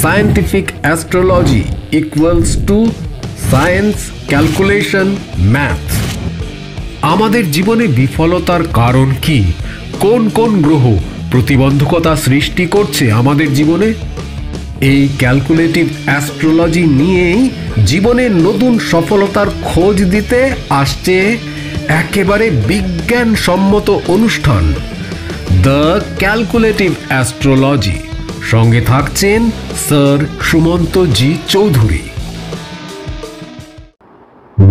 Scientific astrology equals to science, calculation, math. আমাদের জীবনে বিফলতার কারণ কি? কোন কোন গ্রহ প্রতিবন্ধকতা সৃষ্টি করছে আমাদের জীবনে? এই ক্যালকুলেটিভ অ্যাস্ট্রোলজি নিয়েই জীবনের নতুন সফলতার খোঁজ দিতে আসছে একেবারে বিজ্ঞানসম্মত অনুষ্ঠান দ্য ক্যালকুলেটিভ অ্যাস্ট্রোলজি। সঙ্গে থাকছেন স্যার সুমন্ত জি চৌধুরী।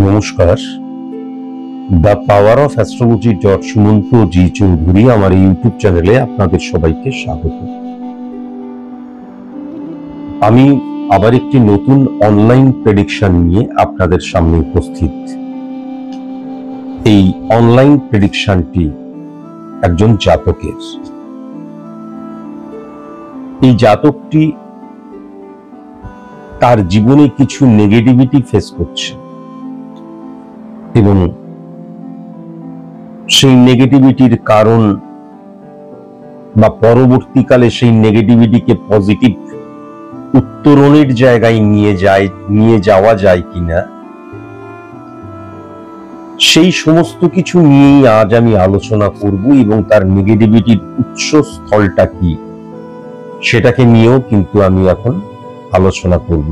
নমস্কার, the power of astrology Sumanta ji Chowdhury আমার ইউটিউব চ্যানেলে আপনাদের সবাইকে স্বাগত। আমি আবার একটি নতুন অনলাইন প্রেডিকশন নিয়ে আপনাদের সামনে উপস্থিত। এই অনলাইন প্রেডিকশনটি একজন জাতকের। এই জাতকটি তার জীবনে কিছু নেগেটিভিটি ফেস করছে এবং সেই নেগেটিভিটির কারণ বা পরবর্তীকালে সেই নেগেটিভিটিকে পজিটিভ উত্তরণের জায়গায় নিয়ে যাওয়া যায় কিনা, সেই সমস্ত কিছু নিয়েই আজ আমি আলোচনা করব এবং তার নেগেটিভিটির উৎসস্থলটা কি সেটাকে নিয়েও কিন্তু আমি এখন আলোচনা করব।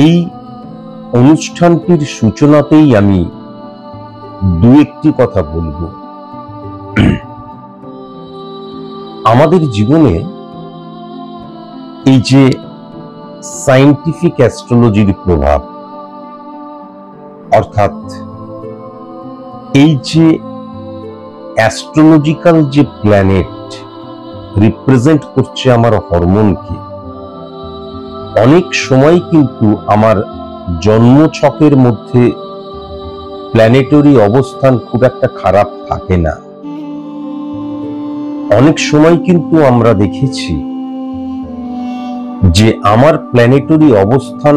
এই অনুষ্ঠানটির সূচনাতেই আমি দু একটি কথা বলবো। আমাদের জীবনে এই যে সায়েন্টিফিক অ্যাস্ট্রোলজির প্রভাব, অর্থাৎ এই যে অ্যাস্ট্রোলজিক্যাল যে প্ল্যানেট রিপ্রেজেন্ট করছে আমার হরমোনকে, অনেক সময় কিন্তু আমার জন্মছকের মধ্যে প্ল্যানেটরি অবস্থান খুব একটা খারাপ থাকে না। অনেক সময় কিন্তু আমরা দেখেছি যে আমার প্ল্যানেটরি অবস্থান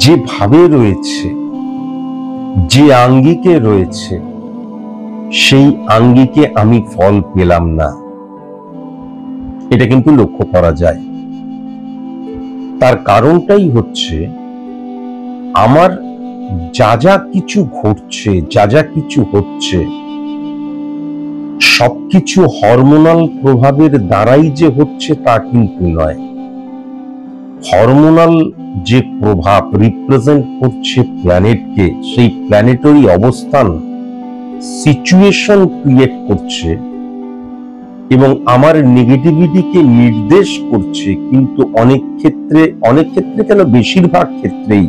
যেভাবে রয়েছে, যে আঙ্গিকে রয়েছে, সেই আঙ্গিকে আমি ফল পেলাম না, এটা কিন্তু লক্ষ্য করা যায়। তার কারণটাই হচ্ছে আমার যা যা কিছু ঘটছে, যা যা কিছু হচ্ছে, সবকিছু হরমোনাল প্রভাবের দ্বারাই যে হচ্ছে তা কিন্তু নয়। হরমোনাল যে প্রভাব রিপ্রেজেন্ট করছে প্ল্যানেটকে, সেই প্ল্যানেটরি অবস্থান সিচুয়েশন ক্রিয়েট করছে এবং আমার নেগেটিভিটিকে নির্দেশ করছে। কিন্তু অনেক ক্ষেত্রে কেন, বেশিরভাগ ক্ষেত্রেই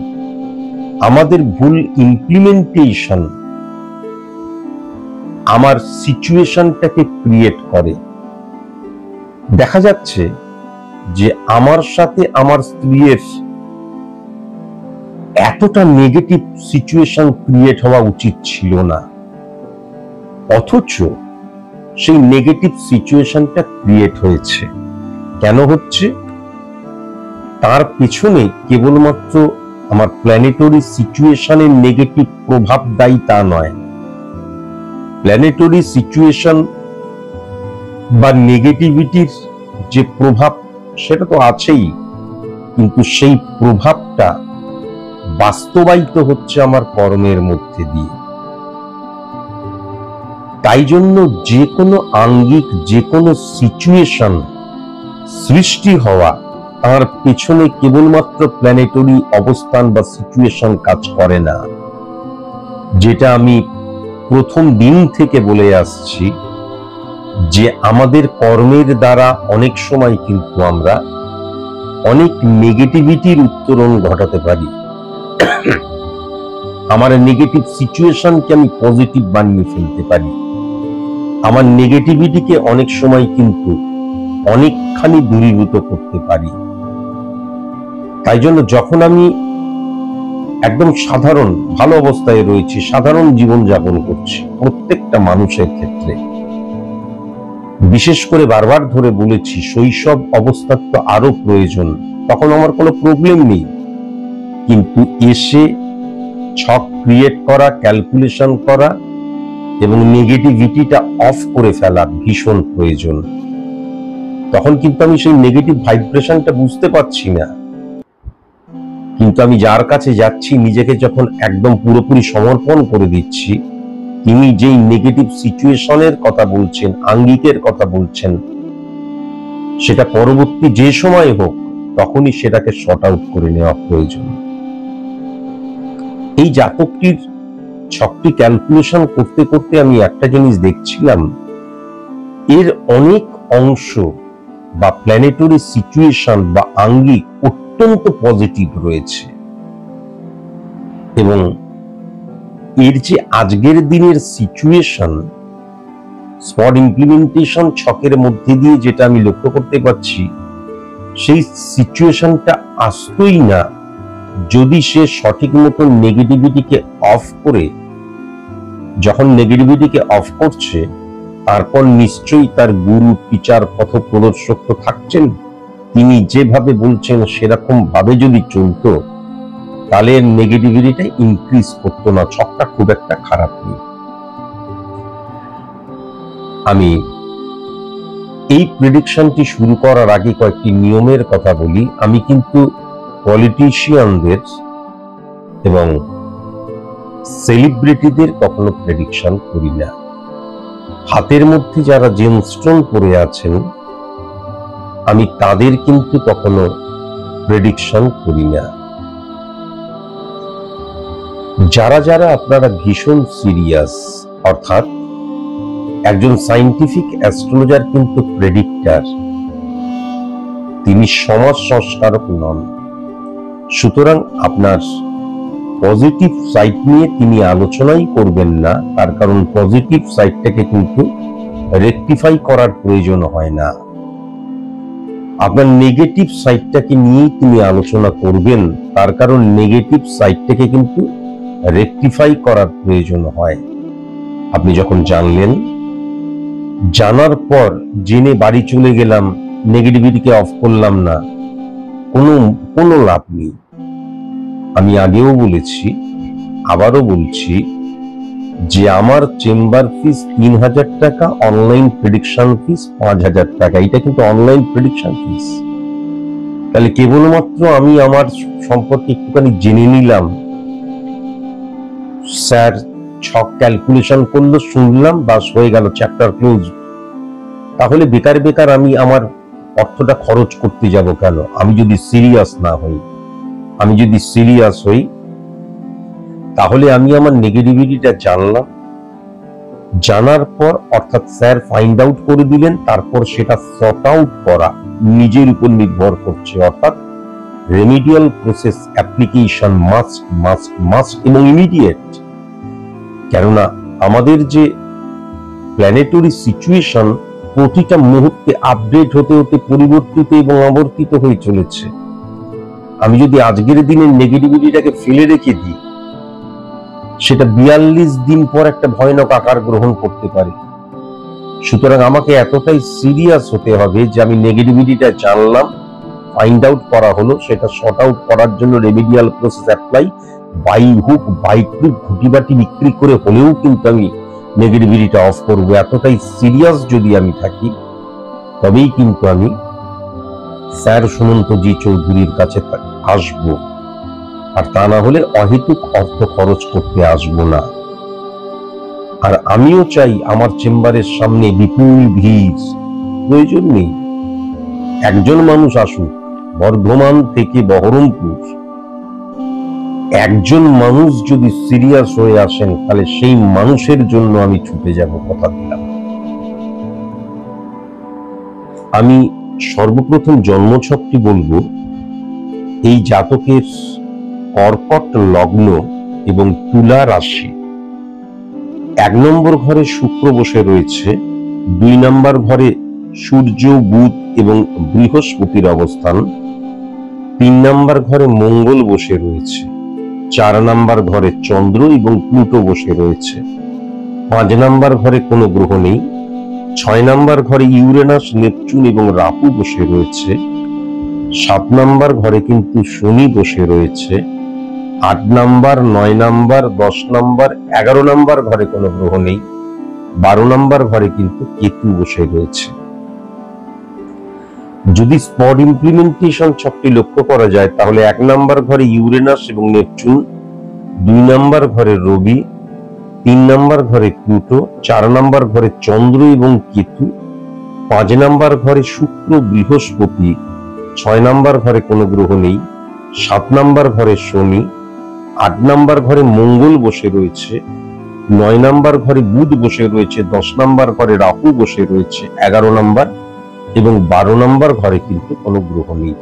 আমাদের ভুল ইমপ্লিমেন্টেশন আমার সিচুয়েশনটাকে ক্রিয়েট করে। দেখা যাচ্ছে যে আমার সাথে আমার স্ত্রীর এতটা নেগেটিভ সিচুয়েশন ক্রিয়েট হওয়া উচিত ছিল না, অথচ সেই নেগেটিভ সিচুয়েশনটা ক্রিয়েট হয়েছে। কেন হচ্ছে? তার পেছনে কেবলমাত্র আমার প্ল্যানেটরি সিচুয়েশনের নেগেটিভ প্রভাব দায়ী তা নয়। প্ল্যানেটরি সিচুয়েশন বা নেগেটিভিটির যে প্রভাব সেটা তো আছেই, কিন্তু সেই প্রভাবটা বাস্তবায়িত হচ্ছে আমার কর্মের মধ্যে দিয়ে। তাই জন্য যে কোনো আঙ্গিক, যে কোনো সিচুয়েশন সৃষ্টি হওয়া, তার পেছনে কেবলমাত্র প্ল্যানেটরি অবস্থান বা সিচুয়েশন কাজ করে না। যেটা আমি প্রথম দিন থেকে বলে আসছি যে আমাদের কর্মের দ্বারা অনেক সময় কিন্তু আমরা অনেক নেগেটিভিটির উত্তরণ ঘটাতে পারি। আমার নেগেটিভ সিচুয়েশনকে আমি পজিটিভ বানিয়ে ফেলতে পারি। আমার নেগেটিভিটিকে অনেক সময় কিন্তু অনেকখানি দূরীভূত করতে পারি। তাই জন্য যখন আমি একদম সাধারণ ভালো অবস্থায় রয়েছি, সাধারণ জীবন যাপন করছি, প্রত্যেকটা মানুষের ক্ষেত্রে, বিশেষ করে বারবার ধরে বলেছি শৈশব অবস্থার তো আরো প্রয়োজন, তখন আমার কোনো প্রবলেম নেই, কিন্তু এসে ছক ক্রিয়েট করা, ক্যালকুলেশন করা এবং নেগেটিভিটিটা অফ করে ফেলা ভীষণ প্রয়োজন। তখন কিন্তু আমি সেই নেগেটিভ ভাইব্রেশনটা বুঝতে পারছি না, কিন্তু আমি যার কাছে যাচ্ছি নিজেকে যখন একদম পুরোপুরি সমর্পণ করে দিচ্ছি, তিনি যেই নেগেটিভ সিচুয়েশনের কথা বলছেন, আঙ্গিকের কথা বলছেন, সেটা পরবর্তী যে সময় হোক তখনই সেটাকে শর্ট আউট করে নেওয়া প্রয়োজন। এই জাতকটির ছকটি ক্যালকুলেশন করতে করতে আমি একটা জিনিস দেখছিলাম, এর অনেক অংশ বা প্ল্যানেটরি সিচুয়েশন বা আঙ্গিক অত্যন্ত পজিটিভ রয়েছে, এবং এর যে আজকের দিনের সিচুয়েশন স্পট ইমপ্লিমেন্টেশন ছকের মধ্যে দিয়ে যেটা আমি লক্ষ্য করতে পারছি, সেই সিচুয়েশনটা আসতোই না যদি সে সঠিক মতো নেগেটিভিটিকে অফ করে, যখন নেগেটিভিটিকে অফ করছে তারপর নিশ্চয়ই তার গুরু, টিচার, পথ প্রদর্শক তো থাকছেন, তিনি যেভাবে বলছেন সেরকম ভাবে যদি চলতো তাহলে নেগেটিভিটিটা ইনক্রিজ করতো না। ছকটা খুব একটা খারাপ নেই। আমি এই প্রেডিকশনটি শুরু করার আগে কয়েকটি নিয়মের কথা বলি। আমি কিন্তু পলিটিশিয়ানদের এবং সেলিব্রিটিদের কখনো প্রেডিকশন করি না। হাতের মধ্যে যারা জেমস্টোন পরে আছেন আমি তাদের কিন্তু কখনো প্রেডিকশন করি না। যারা যারা আপনারা ভীষণ সিরিয়াস, অর্থাৎ একজন সায়েন্টিফিক অ্যাস্ট্রোলজার কিন্তু প্রেডিক্টর, তিনি সমাজ সংস্কারক নন। সুতরাং আপনার পজিটিভ সাইড নিয়ে তিনি আলোচনাই করবেন না, তার কারণ পজিটিভ সাইডটাকে কিন্তু রেকটিফাই করার প্রয়োজন হয় না। আপনার নেগেটিভ সাইডটাকে নিয়েই তিনি আলোচনা করবেন, তার কারণ নেগেটিভ সাইডটাকে কিন্তু রেকটিফাই করার প্রয়োজন হয়। আপনি যখন জানলেন, জানার পর জেনে বাড়ি চলে গেলাম, নেগেটিভিটিকে অফ করলাম না, কোনো লাভ নেই। আমি আগেও বলেছি, আবারও বলছি যে আমার চেম্বার ফিস ৩,০০০ টাকা, অনলাইন প্রেডিকশন ফিস ৫,০০০ টাকা। এটা কিন্তু অনলাইন প্রেডিকশন ফিস। তাহলে কেবলমাত্র আমি আমার সম্পর্কে একটুখানি জেনে নিলাম, স্যার ছক ক্যালকুলেশন করলো, শুনলাম, বাস হয়ে গেল, চ্যাপ্টার ক্লোজ। তাহলে বেকার বেকার আমি আমার অর্থটা খরচ করতে যাব কেন? আমি যদি সিরিয়াস না হই, আমি যদি সিরিয়াস হই, তাহলে আমি আমার নেগেটিভিটিটা জানলাম, জানার পর অর্থাৎ স্যার ফাইন্ড আউট করে দিলেন, তারপর সেটা সর্ট আউট করা নিজের উপর নির্ভর করছে। অর্থাৎ remedial process application must must must এবং ইমিডিয়েট। কেননা আমাদের যে প্ল্যানেটরি সিচুয়েশন প্রতিটা মুহূর্তে আপডেট হতে হতে পরিবর্তিত এবং আবর্তিত হয়ে চলেছে। আমি যদি আজকের দিনের নেগেটিভিটিটাকে ফেলে রেখে দিই, সেটা ৪২ দিন পর একটা ভয়ানক আকার গ্রহণ করতে পারে। সুতরাং আমাকে এতটাই সিরিয়াস হতে হবে যে আমি নেগেটিভিটিটা জানলাম, ফাইন্ড আউট করা হলো, সেটা শর্ট আউট করার জন্য remedial process apply, by hook by crook ঘুটিবাটি বিক্রি করে হলেও কিন্তু আমি নেগেটিভিটিটা অফ করবো। এতটাই সিরিয়াস যদি আমি থাকি, তবেই কিন্তু আমি স্যার সুমন্তজি চৌধুরীর কাছে আসবো, আর তা না হলে অহেতুক অর্থ খরচ করতে আসবো না। আর আমিও চাই আমার চেম্বারের সামনে বিপুল ভিড়, প্রয়োজন নেই। একজন মানুষ আসুক, বর্ধমান থেকে বহরমপুর, একজন মানুষ যদি সিরিয়াস হয়ে আসেন, তাহলে সেই মানুষের জন্য আমি ছুটে যাব, কথা দিলাম। আমি সর্বপ্রথম জন্মছকটি বলবো। এই জাতকের কর্কট লগ্ন এবং তুলা রাশি। 1 নম্বর ঘরে শুক্র বসে রয়েছে, 2 নম্বর ঘরে সূর্য, বুধ এবং বৃহস্পতির অবস্থান, 3 নম্বর ঘরে মঙ্গল বসে রয়েছে, 4 নম্বর ঘরে চন্দ্র এবং প্লুটো বসে রয়েছে, 5 নম্বর ঘরে কোনো গ্রহ নেই, 6 নম্বর ঘরে ইউরেনাস, নেপচুন এবং রাহু বসে রয়েছে, 7 নম্বর ঘরে কিন্তু শনি বসে রয়েছে, 8 নম্বর, 9 নম্বর, 10 নম্বর, 11 নম্বর ঘরে কোনো গ্রহ নেই, 12 নম্বর ঘরে কিন্তু কেতু বসে রয়েছে। যদি স্পট ইমপ্লিমেন্টেশন ছকটি লক্ষ্য করা যায় তাহলে 1 নম্বর ঘরে ইউরেনাস এবং নেপচুন, 2 নম্বর ঘরে রবি, 3 নম্বর ঘরে প্লুটো, 4 নম্বর ঘরে চন্দ্র এবং কেতু, 5 নম্বর ঘরে শুক্র, বৃহস্পতি, 6 নম্বর ঘরে কোনো গ্রহ নেই, 7 নম্বর ঘরে শনি, 8 নম্বর ঘরে মঙ্গল বসে রয়েছে, 9 নম্বর ঘরে বুধ বসে রয়েছে, 10 নম্বর ঘরে রাহু বসে রয়েছে, 11 নম্বর এবং 12 নম্বর ঘরে কিন্তু কোনো গ্রহ নেই।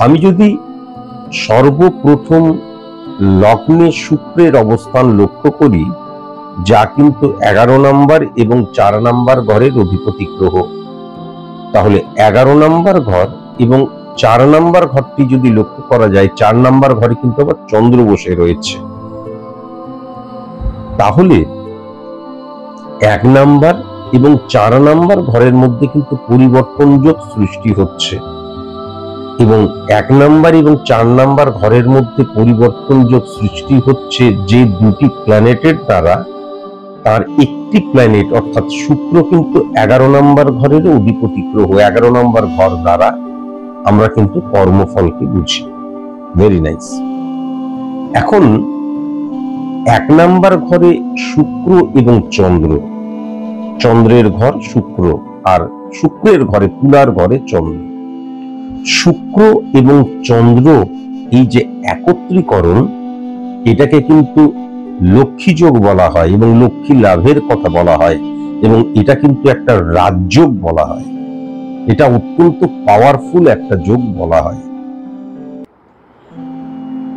আমি যদি সর্বপ্রথম লগ্নে শুক্রের অবস্থান লক্ষ্য করি, যা কিন্তু 11 নম্বর এবং 4 নম্বর ঘরের অধিপতি গ্রহ, তাহলে 11 নম্বর ঘর এবং 4 নম্বর ঘরটি যদি লক্ষ্য করা যায়, 4 নম্বর ঘরে কিন্তু আবার চন্দ্র বসে রয়েছে। তাহলে 1 নম্বর এবং 4 নম্বর ঘরের মধ্যে কিন্তু পরিবর্তন যোগ সৃষ্টি হচ্ছে, এবং 1 নম্বর এবং 4 নম্বর ঘরের মধ্যে পরিবর্তন যোগ সৃষ্টি হচ্ছে যে দুটি প্ল্যানেটের দ্বারা, তার একটি প্ল্যানেট অর্থাৎ শুক্র কিন্তু 11 নম্বর ঘরের অধিপতি গ্রহ। 11 নম্বর ঘর দ্বারা আমরা কিন্তু কর্মফলকে বুঝি। Very nice. এখন 1 নম্বর ঘরে শুক্র এবং চন্দ্র, চন্দ্রের ঘর শুক্র আর শুক্রের ঘরে তুলার ঘরে চন্দ্র। শুক্র এবং চন্দ্র এই যে একত্রীকরণ, এটাকে কিন্তু লক্ষ্মী যোগ বলা হয় এবং লক্ষ্মী লাভের কথা বলা হয়, এবং এটা কিন্তু একটা রাজযোগ বলা হয়। এটা অত্যন্ত পাওয়ারফুল একটা যোগ বলা হয়।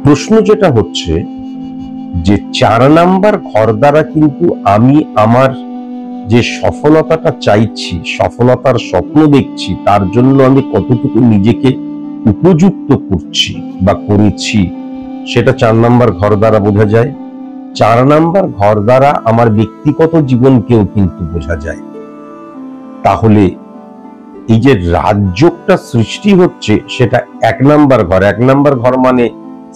প্রশ্ন যেটা হচ্ছে যে 4 নাম্বার ঘর দ্বারা কিন্তু আমি আমার যে সফলতাটা চাইছি, সফলতার স্বপ্ন দেখছি, তার জন্য আমি কতটুকু নিজেকে উপযুক্ত করছি বা করেছি, সেটা 4 নাম্বার ঘর দ্বারা বোঝা যায়। 4 নাম্বার ঘর দ্বারা আমার ব্যক্তিগত জীবনকেও কিন্তু বোঝা যায়। তাহলে এই যে রাজযোগটা সৃষ্টি হচ্ছে সেটা 1 নাম্বার ঘর। 1 নাম্বার ঘর মানে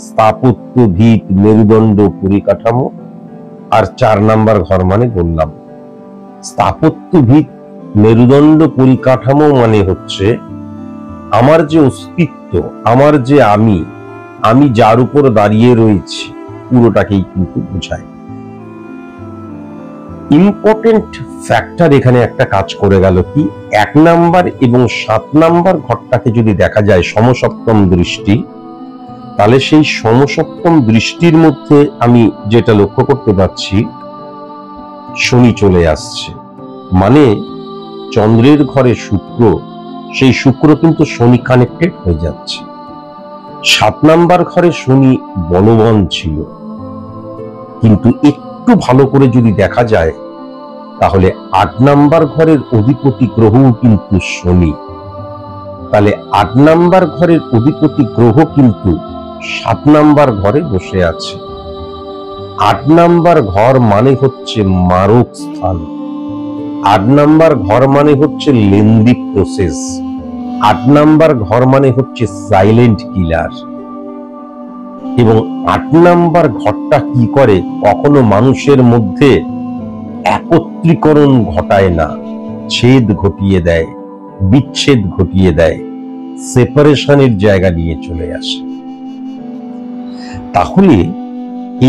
স্থাপত্য, ভিত, মেরুদণ্ড, পরিকাঠামো, আর 4 নাম্বার ঘর মানে বললাম স্থাপত্য, ভিত, মেরুদণ্ড, পরিকাঠামো মানে হচ্ছে আমার যে অস্তিত্ব, আমার যে আমি যার উপর দাঁড়িয়ে রয়েছি, পুরোটাকেই কিন্তু বোঝায়। ইম্পর্টেন্ট ফ্যাক্টর এখানে একটা কাজ করে গেল কি, 1 নাম্বার এবং 7 নাম্বার ঘরটাকে যদি দেখা যায় সমসপ্তম দৃষ্টি, তাহলে সেই সমসপ্তম দৃষ্টির মধ্যে আমি যেটা লক্ষ্য করতে পারছি, শনি চলে আসছে। মানে চন্দ্রের ঘরে শুক্র, সেই শুক্র কিন্তু শনি কানেক্টেড হয়ে যাচ্ছে। 7 নাম্বার ঘরে শনি বলবান ছিল, কিন্তু একটু ভালো করে যদি দেখা যায় তাহলে 8 নাম্বার ঘরের অধিপতি গ্রহও কিন্তু শনি। তাহলে 8 নাম্বার ঘরের অধিপতি গ্রহ কিন্তু 7 নাম্বার ঘরে বসে আছে। 8 নাম্বার ঘর মানে হচ্ছে মারক স্থান। 8 নাম্বার ঘর মানে হচ্ছে লেন্দি প্রসেস, 8 নাম্বার ঘর মানে হচ্ছে সাইলেন্ট কিলার। এবং 8 নাম্বার ঘরটা কি করে, কখনো মানুষের মধ্যে একত্রীকরণ ঘটায় না, ছেদ ঘটিয়ে দেয়, বিচ্ছেদ ঘটিয়ে দেয়, সেপারেশনের জায়গা নিয়ে চলে আসে। তাহলে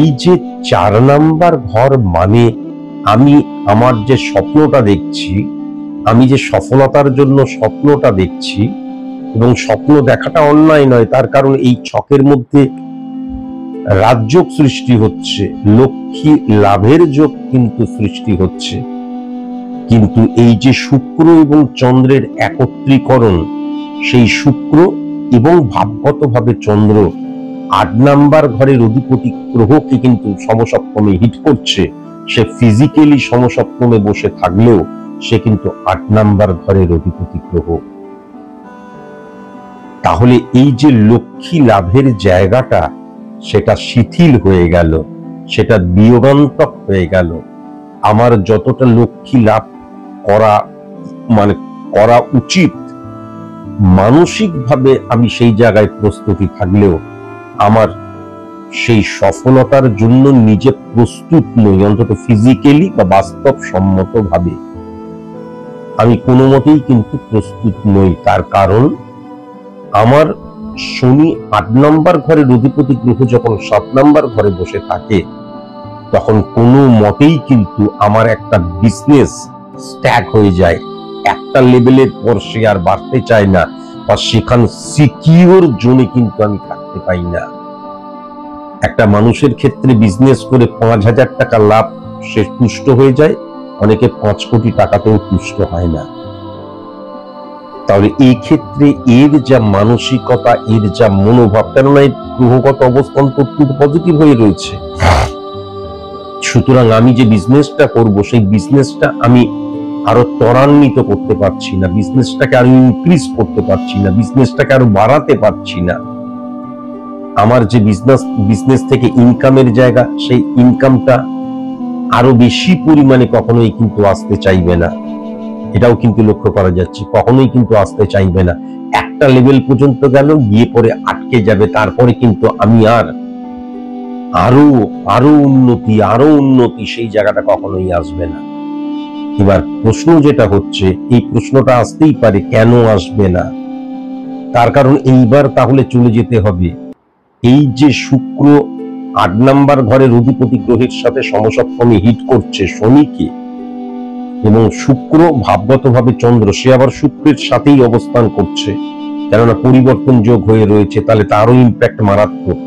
এই যে 4 নাম্বার ঘর মানে আমি আমার যে স্বপ্নটা দেখছি, আমি যে সফলতার জন্য স্বপ্নটা দেখছি, এবং স্বপ্ন দেখাটা অন্যায় নয়, তার কারণ এই ছকের মধ্যে রাজযোগ সৃষ্টি হচ্ছে, লক্ষ্মী লাভের যোগ কিন্তু সৃষ্টি হচ্ছে। কিন্তু এই যে শুক্র এবং চন্দ্রের একত্রীকরণ, সেই শুক্র এবং ভাবগতভাবে চন্দ্র 8 নাম্বার ঘরের অধিপতি গ্রহকে কিন্তু সমসপ্তমে হিট করছে। সে ফিজিক্যালি সমসপ্তমে বসে থাকলেও সে কিন্তু 8 নাম্বার ঘরের অধিপতি গ্রহ। তাহলে এই যে লক্ষ্মী লাভের জায়গাটা, সেটা শিথিল হয়ে গেল, সেটা বিয়োগান্তক হয়ে গেল। আমার যতটা লক্ষ্মী লাভ করা উচিত, মানসিকভাবে আমি সেই জায়গায় প্রস্তুতি থাকলেও আমার সেই সফলতার জন্য নিজে প্রস্তুত নই, অন্তত ফিজিক্যালি বা বাস্তবসম্মত ভাবে আমি কোনো মতেই কিন্তু প্রস্তুত নই। তার কারণ আমার শনি 8 নাম্বার ঘরের অধিপতি গ্রহ যখন 7 নাম্বার ঘরে বসে থাকে, তখন কোনো মতেই কিন্তু আমার একটা বিজনেস স্ট্যাক হয়ে যায়, একটা লেভেলের পর সে আর বাড়তে চায় না, বা সেখান সিকিউর জোনে কিন্তু আমি থাকতে পাই না। একটা মানুষের ক্ষেত্রে বিজনেস করে 5,000 টাকা লাভ সে তুষ্ট হয়ে যায়, অনেকে 5 কোটি টাকাতেও তুষ্ট হয় না। তাহলে এই ক্ষেত্রে এর যা মানসিকতা, এর যা মনোভাব, কেননা এই গ্রহগত অবস্থান তো অত্যন্ত পজিটিভ হয়ে রয়েছে, সুতরাং আমি যে বিজনেসটা করব, সেই বিজনেসটা আমি আরো ত্বরান্বিত করতে পারছি না, বিজনেসটাকে আরো ইনক্রিজ করতে পারছি না, বিজনেসটাকে আরো বাড়াতে পারছি না। আমার যে বিজনেস থেকে ইনকামের জায়গা, সেই ইনকামটা আরো বেশি পরিমাণে কখনোই কিন্তু আসতে চাইবে না। এটাও কিন্তু লক্ষ্য করা যাচ্ছে, কখনোই কিন্তু আসতে চাইবে না। একটা লেভেল পর্যন্ত গেল, গিয়ে পরে আটকে যাবে, তারপরে কিন্তু আমি আরো উন্নতি সেই জায়গাটা কখনোই আসবে না। এবার প্রশ্ন যেটা হচ্ছে, এই প্রশ্নটা আসতেই পারে, কেন আসবে না? তার কারণ এইবার তাহলে চলে যেতে হবে এই যে শুক্র 8 নাম্বার ঘরের অধিপতি গ্রহের সাথে সমসপ্তমে হিট করছে শনিকে, এবং শুক্র ভাবগতভাবে চন্দ্র, সে আবার শুক্রের সাথেই অবস্থান করছে, কেননা পরিবর্তন যোগ হয়ে রয়েছে, তাহলে তারও ইম্প্যাক্ট মারাত্মক।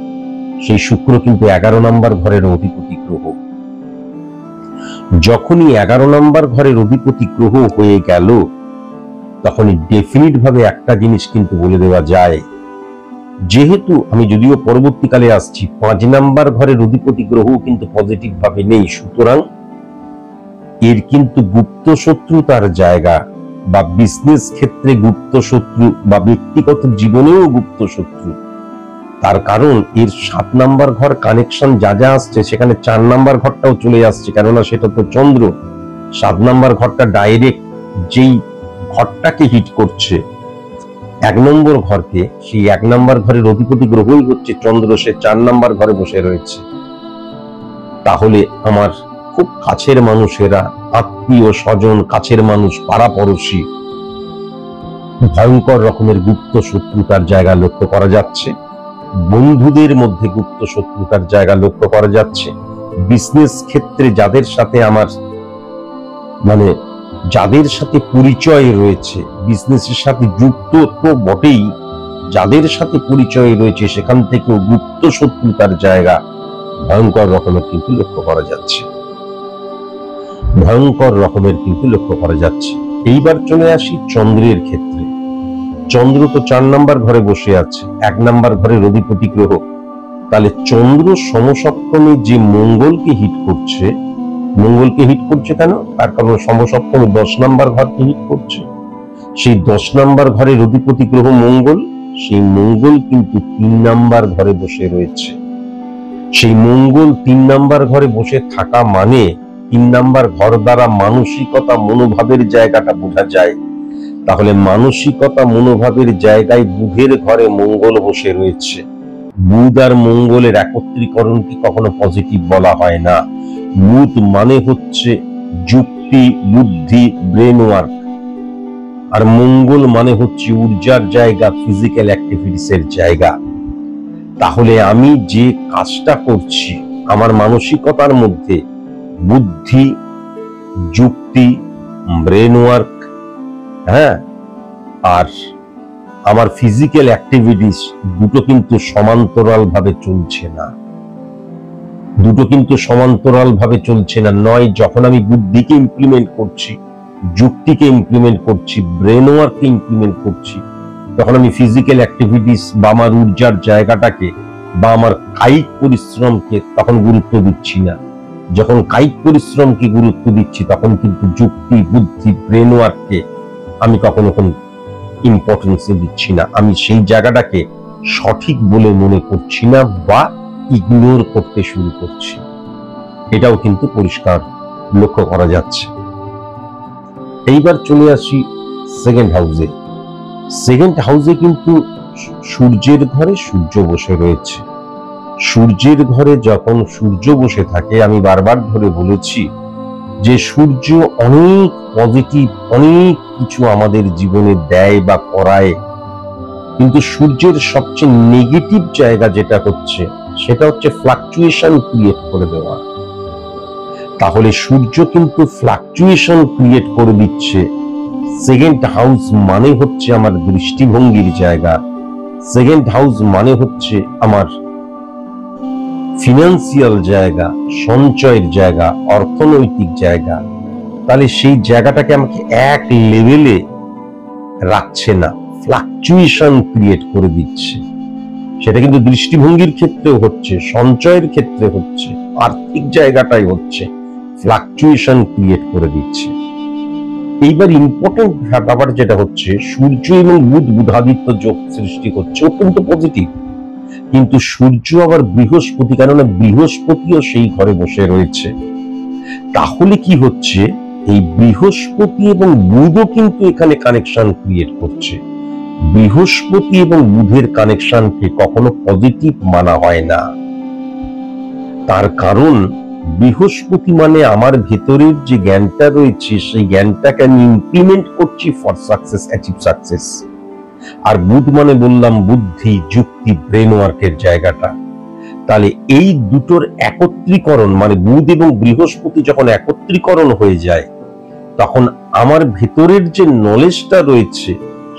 সেই শুক্র কিন্তু 11 নাম্বার ঘরের অধিপতি গ্রহ। যখনই 11 নাম্বার ঘরের অধিপতি গ্রহ হয়ে গেল, তখনই ডেফিনিট ভাবে একটা জিনিস কিন্তু বলে দেওয়া যায়, যেহেতু আমি যদিও পরবর্তীকালে আসছি, 5 নাম্বার ঘরের অধিপতি গ্রহ কিন্তু পজিটিভ ভাবে নেই, সুতরাং এর কিন্তু গুপ্ত শত্রুতার জায়গা, বা বিজনেস ক্ষেত্রে গুপ্ত শত্রু, বা ব্যক্তিগত জীবনেও গুপ্ত শত্রু। তার কারণ এর 7 নাম্বার ঘর কানেকশন যা যা আসছে, সেখানে 4 নাম্বার ঘরটাও চলে আসছে, কেননা সেটা তো চন্দ্র। 7 নাম্বার ঘরটা ডাইরেক্ট যেই ঘরটাকে হিট করছে, 1 নম্বর ঘরকে, সেই 1 নাম্বার ঘরের অধিপতি গ্রহই হচ্ছে চন্দ্র, সে 4 নাম্বার ঘরে বসে রয়েছে। তাহলে আমার খুব কাছের মানুষেরা, আত্মীয় স্বজন, কাছের মানুষ, পাড়া পড়শি, ভয়ঙ্কর রকমের গুপ্ত শত্রুতার জায়গা লক্ষ্য করা যাচ্ছে। বন্ধুদের মধ্যে গুপ্ত শত্রুতার জায়গা লক্ষ্য করা যাচ্ছে। বিজনেস ক্ষেত্রে যাদের সাথে আমার যাদের সাথে পরিচয় রয়েছে, বিজনেসের সাথে যুক্ত তো বটেই, যাদের সাথে পরিচয় রয়েছে, সেখান থেকেও গুপ্ত শত্রুতার জায়গা ভয়ঙ্কর রকমের কিন্তু লক্ষ্য করা যাচ্ছে, এইবার চলে আসি চন্দ্রের ক্ষেত্রে। চন্দ্র তো 4 নাম্বার ঘরে বসে আছে, 1 নাম্বার ঘরের অধিপতি গ্রহ। তাহলে চন্দ্র সমসপ্তমে যে মঙ্গলকে হিট করছে কেন? তার কারণ সমসপ্তমে 10 নাম্বার ঘরকে হিট করছে। সেই 10 নাম্বার ঘরের অধিপতি গ্রহ মঙ্গল, সেই মঙ্গল কিন্তু 3 নাম্বার ঘরে বসে রয়েছে। সেই মঙ্গল 3 নাম্বার ঘরে বসে থাকা মানে 3 নাম্বার ঘর দ্বারা মানসিকতা মনোভাবের জায়গাটা বোঝা যায়। তাহলে মানসিকতা মনোভাবের জায়গায় বুধের ঘরে মঙ্গল বসে রয়েছে। বুধ আর মঙ্গলের একত্রীকরণকে কখনো পজিটিভ বলা হয় না। বুধ মানে হচ্ছে যুক্তি, বুদ্ধি, ব্রেন ওয়ার্ক, আর মঙ্গল মানে হচ্ছে ঊর্জার জায়গা, ফিজিক্যাল অ্যাক্টিভিটিস এর জায়গা। তাহলে আমি যে কাজটা করছি আমার মানসিকতার মধ্যে বুদ্ধি, যুক্তি, ব্রেন ওয়ার্ক, হ্যাঁ, আর আমার ফিজিক্যাল অ্যাক্টিভিটিস দুটো কিন্তু সমান্তরাল ভাবে চলছে না। নয় যখন আমি বুদ্ধিকে ইমপ্লিমেন্ট করছি, যুক্তিকে ইমপ্লিমেন্ট করছি, ব্রেন ওয়ার্ককে ইমপ্লিমেন্ট করছি, তখন আমি ফিজিক্যাল অ্যাক্টিভিটিস বা আমার ঊর্জার জায়গাটাকে বা আমার কায়িক পরিশ্রমকে তখন গুরুত্ব দিচ্ছি না। যখন কায়িক পরিশ্রমকে গুরুত্ব দিচ্ছি তখন কিন্তু যুক্তি, বুদ্ধি, ব্রেন ওয়ার্ককে আমি কখনো কোনো ইম্পর্টেন্স দিচ্ছি না। আমি সেই জায়গাটাকে সঠিক বলে মনে করছি না বা ইগনোর করতে শুরু করছি। এটাও কিন্তু পরিষ্কার লক্ষ্য করা যাচ্ছে। এইবার চলে আসি সেকেন্ড হাউসে। সেকেন্ড হাউসে কিন্তু সূর্যের ঘরে সূর্য বসে রয়েছে। সূর্যের ঘরে যখন সূর্য বসে থাকে, আমি বারবার ধরে বলেছি যে সূর্য অনেক পজিটিভ, অনেক কিছু আমাদের জীবনে দেয় বা করায়, কিন্তু সূর্যের সবচেয়ে নেগেটিভ জায়গা যেটা হচ্ছে সেটা হচ্ছে ফ্লাকচুয়েশন ক্রিয়েট করে দেওয়া। তাহলে সূর্য কিন্তু ফ্লাকচুয়েশন ক্রিয়েট করে দিচ্ছে। সেকেন্ড হাউস মানে হচ্ছে আমার দৃষ্টিভঙ্গির জায়গা, সেকেন্ড হাউস মানে হচ্ছে আমার ফিনান্সিয়াল জায়গা, সঞ্চয়ের জায়গা, অর্থনৈতিক জায়গা। তাহলে সেই জায়গাটাকে আমাকে এক লেভেলে রাখছে না, ফ্লাকচুয়েশন ক্রিয়েট করে দিচ্ছে। সেটা কিন্তু দৃষ্টিভঙ্গির ক্ষেত্রেও হচ্ছে, সঞ্চয়ের ক্ষেত্রে হচ্ছে, আর্থিক জায়গাটাই হচ্ছে, ফ্লাকচুয়েশন ক্রিয়েট করে দিচ্ছে। এইবার ইম্পর্টেন্ট ব্যাপার যেটা হচ্ছে, সূর্য এবং বুধ বুধাদিত্য যোগ সৃষ্টি করছে, অত্যন্ত পজিটিভ। কিন্তু সূর্য আবার বৃহস্পতি, কেননা বৃহস্পতিও সেই ঘরে বসে রয়েছে। তাহলে কি হচ্ছে, এই বৃহস্পতি এবং বুধও কিন্তু এখানে কানেকশন ক্রিয়েট করছে। বৃহস্পতি এবং বুধের কানেকশনকে কখনো পজিটিভ মানা হয় না। তার কারণ বৃহস্পতি মানে আমার ভেতরের যে জ্ঞানটা রয়েছে সেই জ্ঞানটাকে আমি ইমপ্লিমেন্ট করছি ফর সাকসেস, অ্যাচিভ সাকসেস। আর বুধ মানে বললাম বুদ্ধি, যুক্তি, ব্রেন ওয়ার্কের জায়গাটা। তাহলে এই দুটোর একত্রীকরণ মানে বুধ এবং বৃহস্পতি যখন একত্রীকরণ হয়ে যায়, তখন আমার ভেতরের যে নলেজটা রয়েছে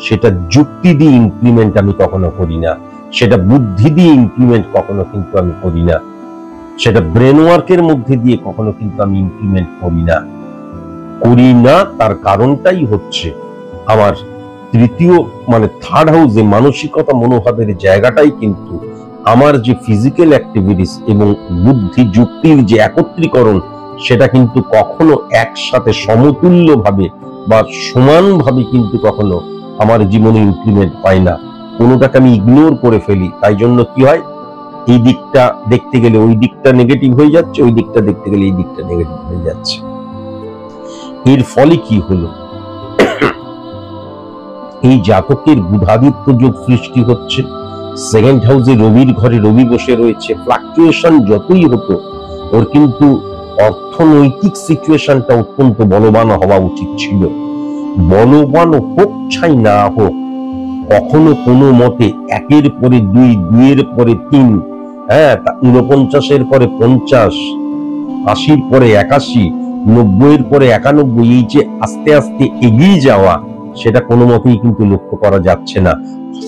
সেটা যুক্তি দিয়ে ইমপ্লিমেন্ট আমি কখনো করি না, সেটা বুদ্ধি দিয়ে ইমপ্লিমেন্ট কখনো কিন্তু আমি করি না, সেটা ব্রেন ওয়ার্কের মধ্যে দিয়ে কখনো কিন্তু আমি ইমপ্লিমেন্ট করি না। তার কারণটাই হচ্ছে আমার তৃতীয় মানে থার্ড হাউসে মানসিকতা মনোভাবের জায়গাটাই কিন্তু আমার যে ফিজিক্যাল অ্যাক্টিভিটিস এবং বুদ্ধি যুক্তির যে একত্রীকরণ সেটা কিন্তু কখনো একসাথে সমতুল্যভাবে বা সমানভাবে কিন্তু কখনো আমার জীবনে ইমপ্লিমেন্ট পাই না। কোনোটাকে আমি ইগনোর করে ফেলি। তাই জন্য কি হয়, এই দিকটা দেখতে গেলে ওই দিকটা নেগেটিভ হয়ে যাচ্ছে, ওই দিকটা দেখতে গেলে এই দিকটা নেগেটিভ হয়ে যাচ্ছে। এর ফলে কি হলো, এই জাতকের বুধাদিত্য যোগ সৃষ্টি হচ্ছে। সেকেন্ড হাউসে রবির ঘরে রবি বসে রয়েছে। ফ্লাকচুয়েশন যতই হতো, ওর কিন্তু অর্থনৈতিক সিচুয়েশনটা অত্যন্ত বলবান হওয়া উচিত ছিল। বলবান হোক চাই না হোক, কখনো কোনো মতে একের পরে দুই, দুইয়ের পরে তিন, হ্যাঁ, 49-এর পরে 50, 80-র পরে 81, 90-এর পরে 91, এই যে আস্তে আস্তে এগিয়ে যাওয়া, সেটা কোনো মতেই কিন্তু লক্ষ্য করা যাচ্ছে না।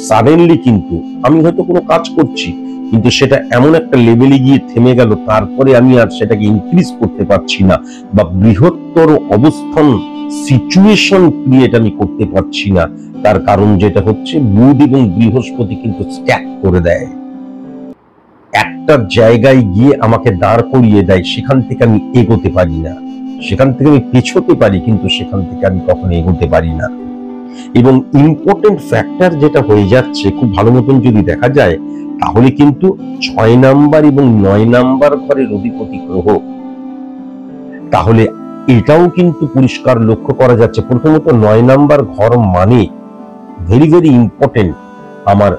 সাডেনলি কিন্তু আমি হয়তো কোনো কাজ করছি, কিন্তু সেটা এমন একটা লেভেলে গিয়ে থেমে গেল, তারপরে আমি আর সেটাকে ইনক্রিজ করতে পারছি না বা বৃহত্তর অবস্থান সিচুয়েশন ক্রিয়েট আমি করতে পারছি না। তার কারণ যেটা হচ্ছে, বুধ এবং বৃহস্পতি কিন্তু স্ট্যাক করে দেয়, একটা জায়গায় গিয়ে আমাকে দাঁড় করিয়ে দেয়, সেখান থেকে আমি এগোতে পারি না। সেখান থেকে আমি পেছোতে পারি, কিন্তু সেখান থেকে আমি কখনো এগোতে পারি না। এবং ইম্পর্টেন্ট ফ্যাক্টর যেটা হয়ে যাচ্ছে, খুব ভালো মতন যদি দেখা যায়, তাহলে কিন্তু 6 নাম্বার এবং 9 নাম্বার ঘরের অধিপতি গ্রহ, তাহলে এটাও কিন্তু পরিষ্কার লক্ষ্য করা যাচ্ছে। প্রথমত 9 নাম্বার ঘর মানে ভেরি ভেরি ইম্পর্টেন্ট আমার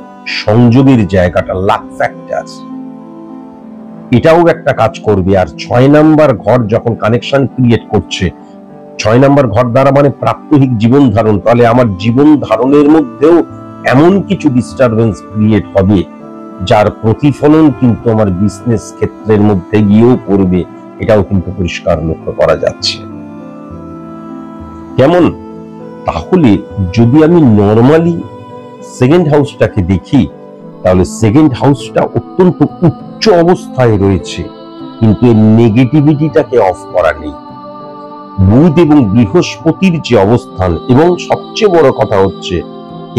সংযোগের জায়গাটা, লাক ফ্যাক্টর, এটাও একটা কাজ করবে। আর 6 নাম্বার ঘর যখন কানেকশন ক্রিয়েট করছে, 6 নাম্বার ঘর দ্বারা মানে প্রাত্যহিক জীবন ধারণ, তাহলে আমার জীবন ধারণের মধ্যেও এমন কিছু ডিস্টারবেন্স ক্রিয়েট হবে যার প্রতিফলন কিন্তু আমার বিজনেস ক্ষেত্রের মধ্যে গিয়েও পড়বে। এটাও কিন্তু পরিষ্কার লক্ষ্য করা যাচ্ছে। কেমন? তাহলে যদি আমি নর্মালি সেকেন্ড হাউসটাকে দেখি, তাহলে সেকেন্ড হাউসটা অত্যন্ত উচ্চ অবস্থায় রয়েছে, কিন্তু এর নেগেটিভিটিটাকে অফ করা নেই। বুধ এবং বৃহস্পতির যে অবস্থান, এবং সবচেয়ে বড় কথা হচ্ছে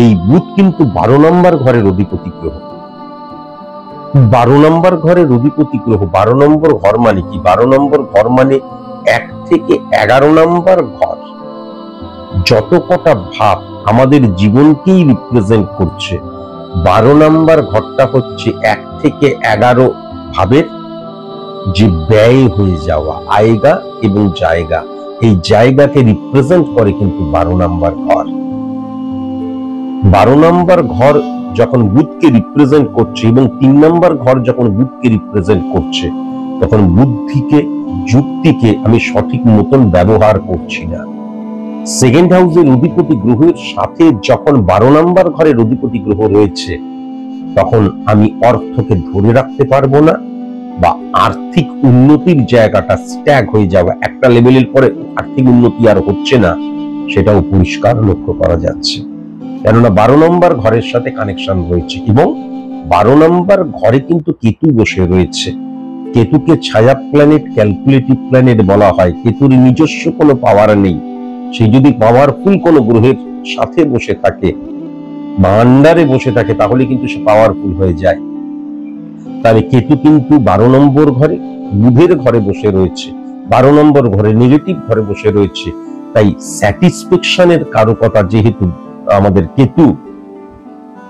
এই বুধ কিন্তু 12 নম্বর ঘরের অধিপতি গ্রহ। 12 নম্বর ঘরের অধিপতি গ্রহ। 12 নম্বর ঘর মানে কি? 12 নম্বর ঘর মানে 1 থেকে 11 নম্বর ঘর। যত কটা ভাব আমাদের জীবনকেই রিপ্রেজেন্ট করছে, 12 নম্বর ঘরটা হচ্ছে 1 থেকে 11 ভাবের যে ব্যয় হয়ে যাওয়া, আয়গা এবং জায়গা, এই জায়গাকে রিপ্রেজেন্ট করে কিন্তু 12 নম্বর ঘর। 12 নম্বর ঘর যখন বুধকে রিপ্রেজেন্ট করছে এবং 3 নম্বর ঘর যখন বুধকে রিপ্রেজেন্ট করছে, তখন বুদ্ধিকে, যুক্তিকে আমি সঠিক মতন ব্যবহার করছি না। সেকেন্ড হাউসের অধিপতি গ্রহের সাথে যখন 12 নম্বর ঘরের অধিপতি গ্রহ রয়েছে, তখন আমি অর্থকে ধরে রাখতে পারবো না, বা আর্থিক উন্নতির জায়গাটা স্ট্যাগ হয়ে যাবে, একটা লেভেলের পরে আর্থিক উন্নতি আর হচ্ছে না, সেটাও পরিষ্কার লক্ষ্য করা যাচ্ছে। কেননা 12 নম্বর ঘরের সাথে কানেকশন রয়েছে, এবং 12 নম্বর ঘরে কিন্তু কেতু বসে রয়েছে। কেতুকে ছায়া প্ল্যানেট, ক্যালকুলেটিভ প্ল্যানেট বলা হয়। কেতুর নিজস্ব কোনো পাওয়ার নেই, সে যদি পাওয়ারফুল কোনো গ্রহের সাথে বসে থাকে বা আন্ডারে বসে থাকে, তাহলে কিন্তু সে পাওয়ারফুল হয়ে যায়। তাহলে কেতু কিন্তু 12 নম্বর ঘরে, বুধের ঘরে বসে রয়েছে, 12 নম্বর ঘরে নেগেটিভ ঘরে বসে রয়েছে। তাই স্যাটিসফ্যাকশনের কারকতা যেহেতু আমাদের কেতু,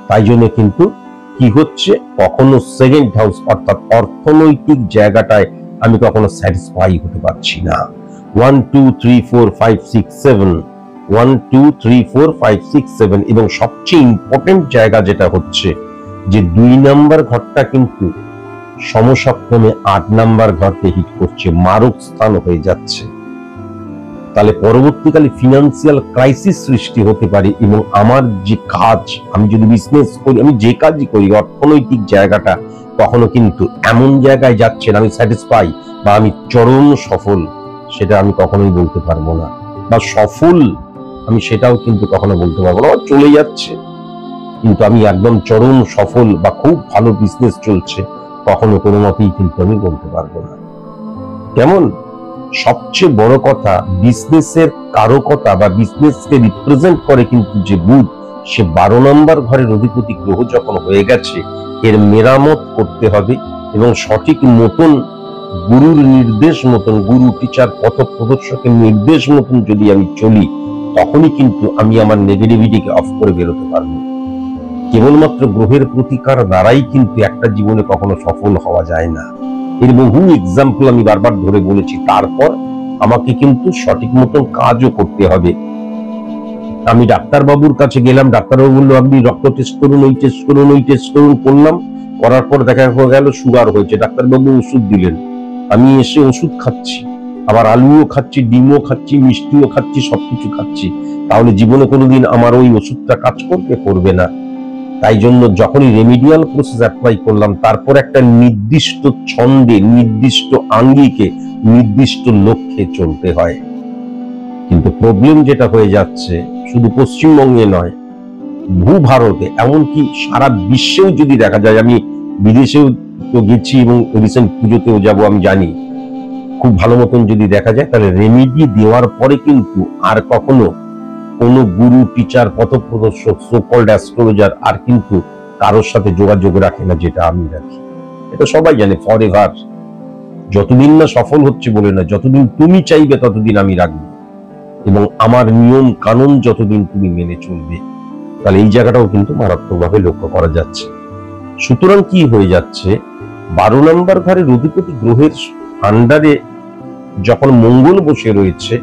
তাই জন্য কিন্তু কি হচ্ছে, কখনো সেকেন্ড হাউস অর্থাৎ অর্থনৈতিক জায়গাটায় আমি কখনো স্যাটিসফাই হতে পারছি না। 1 2 3 4 5 6 7, 1 2 3 4 5 6 7, এবং সবচেয়ে ইম্পর্টেন্ট জায়গা যেটা হচ্ছে যে 2 নাম্বার ঘরটা কিন্তু সমসপ্তমে 8 নাম্বার ঘরকে হিট করছে, মারক স্থান হয়ে যাচ্ছে। তাহলে পরবর্তীকালে ফিনান্সিয়াল ক্রাইসিস সৃষ্টি হতে পারে, এবং আমার যে কাজ, আমি যদি বিজনেস করি, আমি যে কাজই করি, অর্থনৈতিক জায়গাটা কখনো কিন্তু এমন জায়গায় যাচ্ছে না আমি স্যাটিসফাই বা আমি চরম সফল, সেটা আমি কখনোই বলতে পারবো না। বা সফল আমি সেটাও কিন্তু কখনো বলতে পারবো না, চলে যাচ্ছে, কিন্তু আমি একদম চরম সফল বা খুব ভালো বিজনেস চলছে, কখনো কোনো মতেই কিন্তু আমি বলতে পারবো না। কেমন? সবচেয়ে বড় কথা, বিজনেসের কারকতা বা বিজনেসকে রিপ্রেজেন্ট করে কিন্তু যে বুধ, সে 12 নম্বর ঘরের অধিপতি গ্রহ যখন হয়ে গেছে, এর মেরামত করতে হবে, এবং সঠিক মতন গুরুর নির্দেশ মতন, গুরু টিচার পথ প্রদর্শকের নির্দেশ মতন যদি আমি চলি, তখনই কিন্তু আমি আমার নেগেটিভিটিকে অফ করে বেরোতে পারবো। কেবলমাত্র গ্রহের প্রতিকার দ্বারাই কিন্তু একটা জীবনে কখনো সফল হওয়া যায় না। এর বহু এক্সাম্পল আমি বারবার ধরে বলেছি। তারপর আমাকে কিন্তু সঠিক মতন কাজও করতে হবে। আমি ডাক্তারবাবুর কাছে গেলাম, ডাক্তারবাবু বললো আপনি রক্ত টেস্ট করুন, ওই টেস্ট করুন, ওই টেস্ট করুন, করলাম, করার পর দেখা গেল সুগার হয়েছে। ডাক্তারবাবু ওষুধ দিলেন, আমি এসে ওষুধ খাচ্ছি, আবার আলুও খাচ্ছি, ডিমও খাচ্ছি, মিষ্টিও খাচ্ছি, সবকিছু খাচ্ছি, তাহলে জীবনে কোনোদিন আমার ওই ওষুধটা কাজ করবে না। তাই জন্য যখনই রেমিডিয়াল প্রসেস অ্যাপ্লাই করলাম, তারপর একটা নির্দিষ্ট ছন্দে, নির্দিষ্ট আঙ্গিকে, নির্দিষ্ট লক্ষ্যে চলতে হয়। কিন্তু প্রবলেম যেটা হয়ে যাচ্ছে, শুধু পশ্চিমবঙ্গে নয়, ভূভারতে, এমনকি সারা বিশ্বেও যদি দেখা যায়, আমি বিদেশেও তো গেছি এবং রিসেন্ট পুজোতেও যাব, আমি জানি, খুব ভালো মতন যদি দেখা যায়, তাহলে রেমিডি দেওয়ার পরে কিন্তু আর কখনো কোন গুরু টিচার পথপ্রদর্শক সো কল্ড অ্যাস্ট্রোলজার আর কিন্তু কারোর সাথে যোগাযোগ রাখে না, যেটা আমি রাখি। এটা সবাই জানে, ফরএভার। যতদিন না সফল হচ্ছে বলে না, যতদিন তুমি চাইবে ততদিন আমি রাখবো, এবং আমার নিয়ম কানুন যতদিন তুমি মেনে চলবে। তাহলে এই জায়গাটাও কিন্তু মারাত্মকভাবে লক্ষ্য করা যাচ্ছে। সুতরাং কি হয়ে যাচ্ছে, 12 নম্বর ঘরের অধিপতি গ্রহের আন্ডারে যখন মঙ্গল বসে রয়েছে,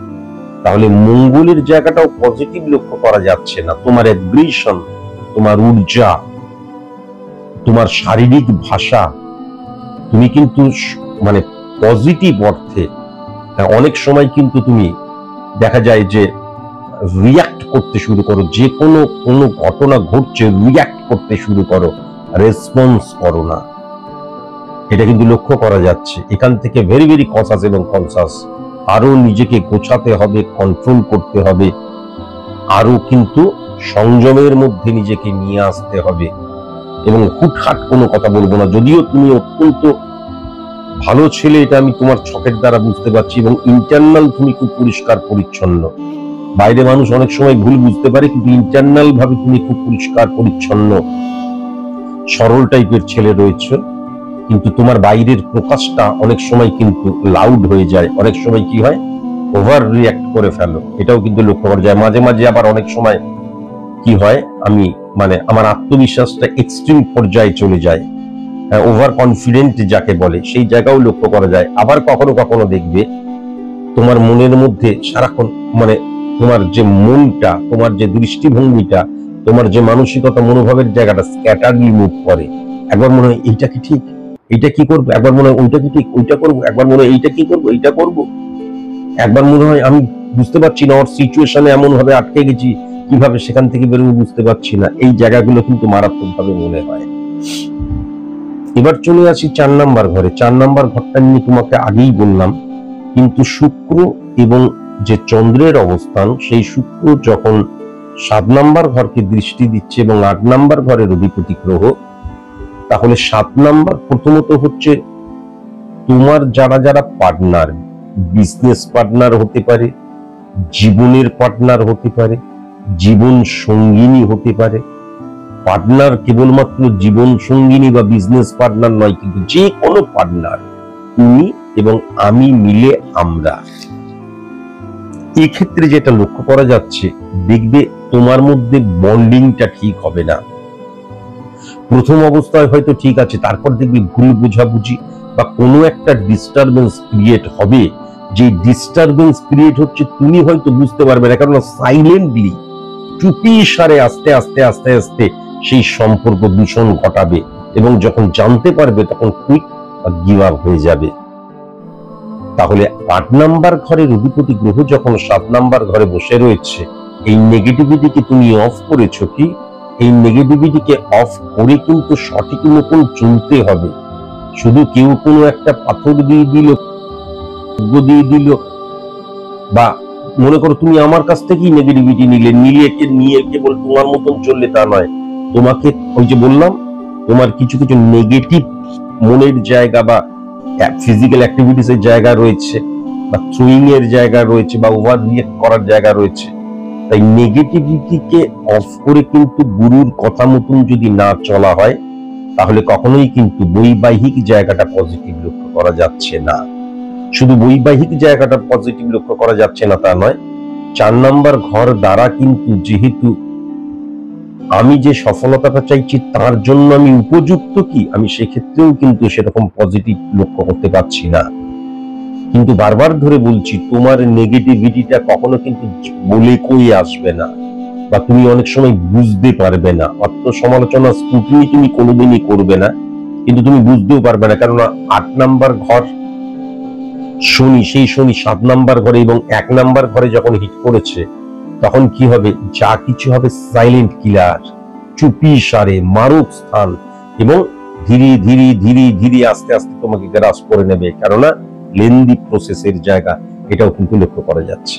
তাহলে মঙ্গলের জায়গাটাও পজিটিভ লক্ষ্য করা যাচ্ছে না। তোমার অ্যাগ্রেশন, তোমার ঊর্জা, তোমার শারীরিক ভাষা, তুমি কিন্তু মানে পজিটিভ অর্থে অনেক সময় কিন্তু তুমি দেখা যায় যে রিয়াক্ট করতে শুরু করো, যে কোনো ঘটনা ঘটছে রিয়াক্ট করতে শুরু করো, রেসপন্স করো না। এটা কিন্তু লক্ষ্য করা যাচ্ছে। এখান থেকে ভেরি ভেরি কনসাস এবং কনসাস, আরো নিজেকে গোছাতে হবে, কন্ট্রোল করতে হবে, আরো কিন্তু সংযমের মধ্যে নিজেকে নিয়ে আসতে হবে এবং হুটহাট কোনো কথা বলবো না। যদিও তুমি অত্যন্ত ভালো ছেলে, এটা আমি তোমার ছকের দ্বারা বুঝতে পারছি, এবং ইন্টারনাল তুমি খুব পরিষ্কার পরিচ্ছন্ন। বাইরে মানুষ অনেক সময় ভুল বুঝতে পারে, কিন্তু ইন্টারনাল ভাবে তুমি খুব পরিষ্কার পরিচ্ছন্ন সরল টাইপের ছেলে রয়েছে। কিন্তু তোমার বাইরের প্রকাশটা অনেক সময় কিন্তু লাউড হয়ে যায়, অনেক সময় কি হয় ওভার রিয়াক্ট করে ফেলো, এটাও কিন্তু লক্ষ্য করা যায়। মাঝে মাঝে আবার অনেক সময় কি হয়, আমি মানে আমার আত্মবিশ্বাসটা এক্সট্রিম পর্যায়ে চলে যায়, ওভার কনফিডেন্ট যাকে বলে, সেই জায়গাও লক্ষ্য করা যায়। আবার কখনো কখনো দেখবে তোমার মনের মধ্যে সারাক্ষণ মানে তোমার যে মনটা, তোমার যে দৃষ্টিভঙ্গিটা, তোমার যে মানসিকতা, মনোভাবের জায়গাটা স্ক্যাটারলি মুভ করে। একবার মনে হয় এইটা কি ঠিক, এইটা কি করবো, একবার মনে হয় ওইটা কি ঠিক, ওইটা করবো, একবার মনে হয় এইটা কি করবো, এইটা করবো, একবার মনে হয় আমি বুঝতে পারছি না, ওর সিচুয়েশনে এমন ভাবে আটকে গেছি, কিভাবে সেখান থেকে বেরোবো বুঝতে পারছি না। এই জায়গাগুলো কিন্তু মারাত্মক ভাবে মনে হয়। এবার চলে আসি 4 নাম্বার ঘরে। 4 নাম্বার ঘরটা নিয়ে তোমাকে আগেই বললাম, কিন্তু শুক্র এবং যে চন্দ্রের অবস্থান, সেই শুক্র যখন 7 নাম্বার ঘরকে দৃষ্টি দিচ্ছে এবং 8 নাম্বার ঘরের অধিপতি গ্রহ, তাহলে 7 নাম্বার প্রথমত হচ্ছে তোমার যারা যারা পার্টনার, বিজনেস পার্টনার হতে পারে, জীবনের পার্টনার হতে পারে, জীবন সঙ্গিনী হতে পারে। পার্টনার কেবলমাত্র জীবন সঙ্গিনী বা বিজনেস পার্টনার নয়, কিন্তু যে কোনো পার্টনার, তুমি এবং আমি মিলে আমরা। এই ক্ষেত্রে যেটা লক্ষ্য করা যাচ্ছে, দেখবে তোমার মধ্যে বন্ডিংটা ঠিক হবে না। প্রথম অবস্থায় হয়তো ঠিক আছে, তারপর দেখবে ভুল বোঝাবুঝি বা কোনো একটা ডিস্টারবেন্স ক্রিয়েট হবে। যে ডিস্টারবেন্স ক্রিয়েট হচ্ছে তুমি হয়তো বুঝতে পারবে না, কারণ সাইলেন্টলি চুপি সারে আস্তে আস্তে আস্তে আস্তে সেই সম্পর্ক দূষণ ঘটাবে, এবং যখন জানতে পারবে তখন কুইক গিভ আপ হয়ে যাবে। তাহলে 8 নাম্বার ঘরের অধিপতি গ্রহ যখন 7 নাম্বার ঘরে বসে রয়েছে, এই নেগেটিভিটিকে তুমি অফ করেছো কি? এই নেগেটিভিটিকে অফ করে কিন্তু সঠিক মতন চলতে হবে। শুধু কেউ কোনো একটা পাথর দিয়ে দিল বা মনে করো তুমি আমার কাছ থেকেই নেগেটিভিটি নিয়ে কেবল তোমার মতন চললে তা নয়। তোমাকে ওই যে বললাম, তোমার কিছু কিছু নেগেটিভ মনের জায়গা বা ফিজিক্যাল অ্যাক্টিভিটিস এর জায়গা রয়েছে, বা থ্রোয়িং এর জায়গা রয়েছে, বা ওভার রিয়েক্ট করার জায়গা রয়েছে। তাই নেগেটিভিটিকে অফ করে কিন্তু গুরুর কথা মতন যদি না চলা হয়, তাহলে কখনোই কিন্তু বৈবাহিক জায়গাটা পজিটিভ লক্ষ্য করা যাচ্ছে না। শুধু বৈবাহিক জায়গাটা পজিটিভ লক্ষ্য করা যাচ্ছে না তা নয়, 4 নাম্বার ঘর দ্বারা কিন্তু যেহেতু আমি যে সফলতাটা চাইছি তার জন্য আমি উপযুক্ত কি, আমি সেক্ষেত্রেও কিন্তু সেরকম পজিটিভ লক্ষ্য করতে পারছি না। কিন্তু বারবার ধরে বলছি, তোমার নেগেটিভিটিটা কখনো কিন্তু বলে কই আসবে না, বা তুমি অনেক সময় বুঝতে পারবে না। আত্মসমালোচনা স্কুটিনি তুমি কোনোদিনই করবে না, কিন্তু তুমি বুঝতেও পারবে না। কেননা 8 নাম্বার ঘর শনি, সেই শনি 7 নাম্বার ঘরে এবং 1 নাম্বার ঘরে যখন হিট করেছে, তখন কি হবে, যা কিছু হবে সাইলেন্ট কিলার, চুপি সারে মারক স্থান, এবং ধীরে ধীরে ধীরে ধীরে আস্তে আস্তে তোমাকে গ্রাস করে নেবে। কেননা লেন্দি প্রসেসের জায়গা, এটাও কিন্তু লক্ষ্য করা যাচ্ছে।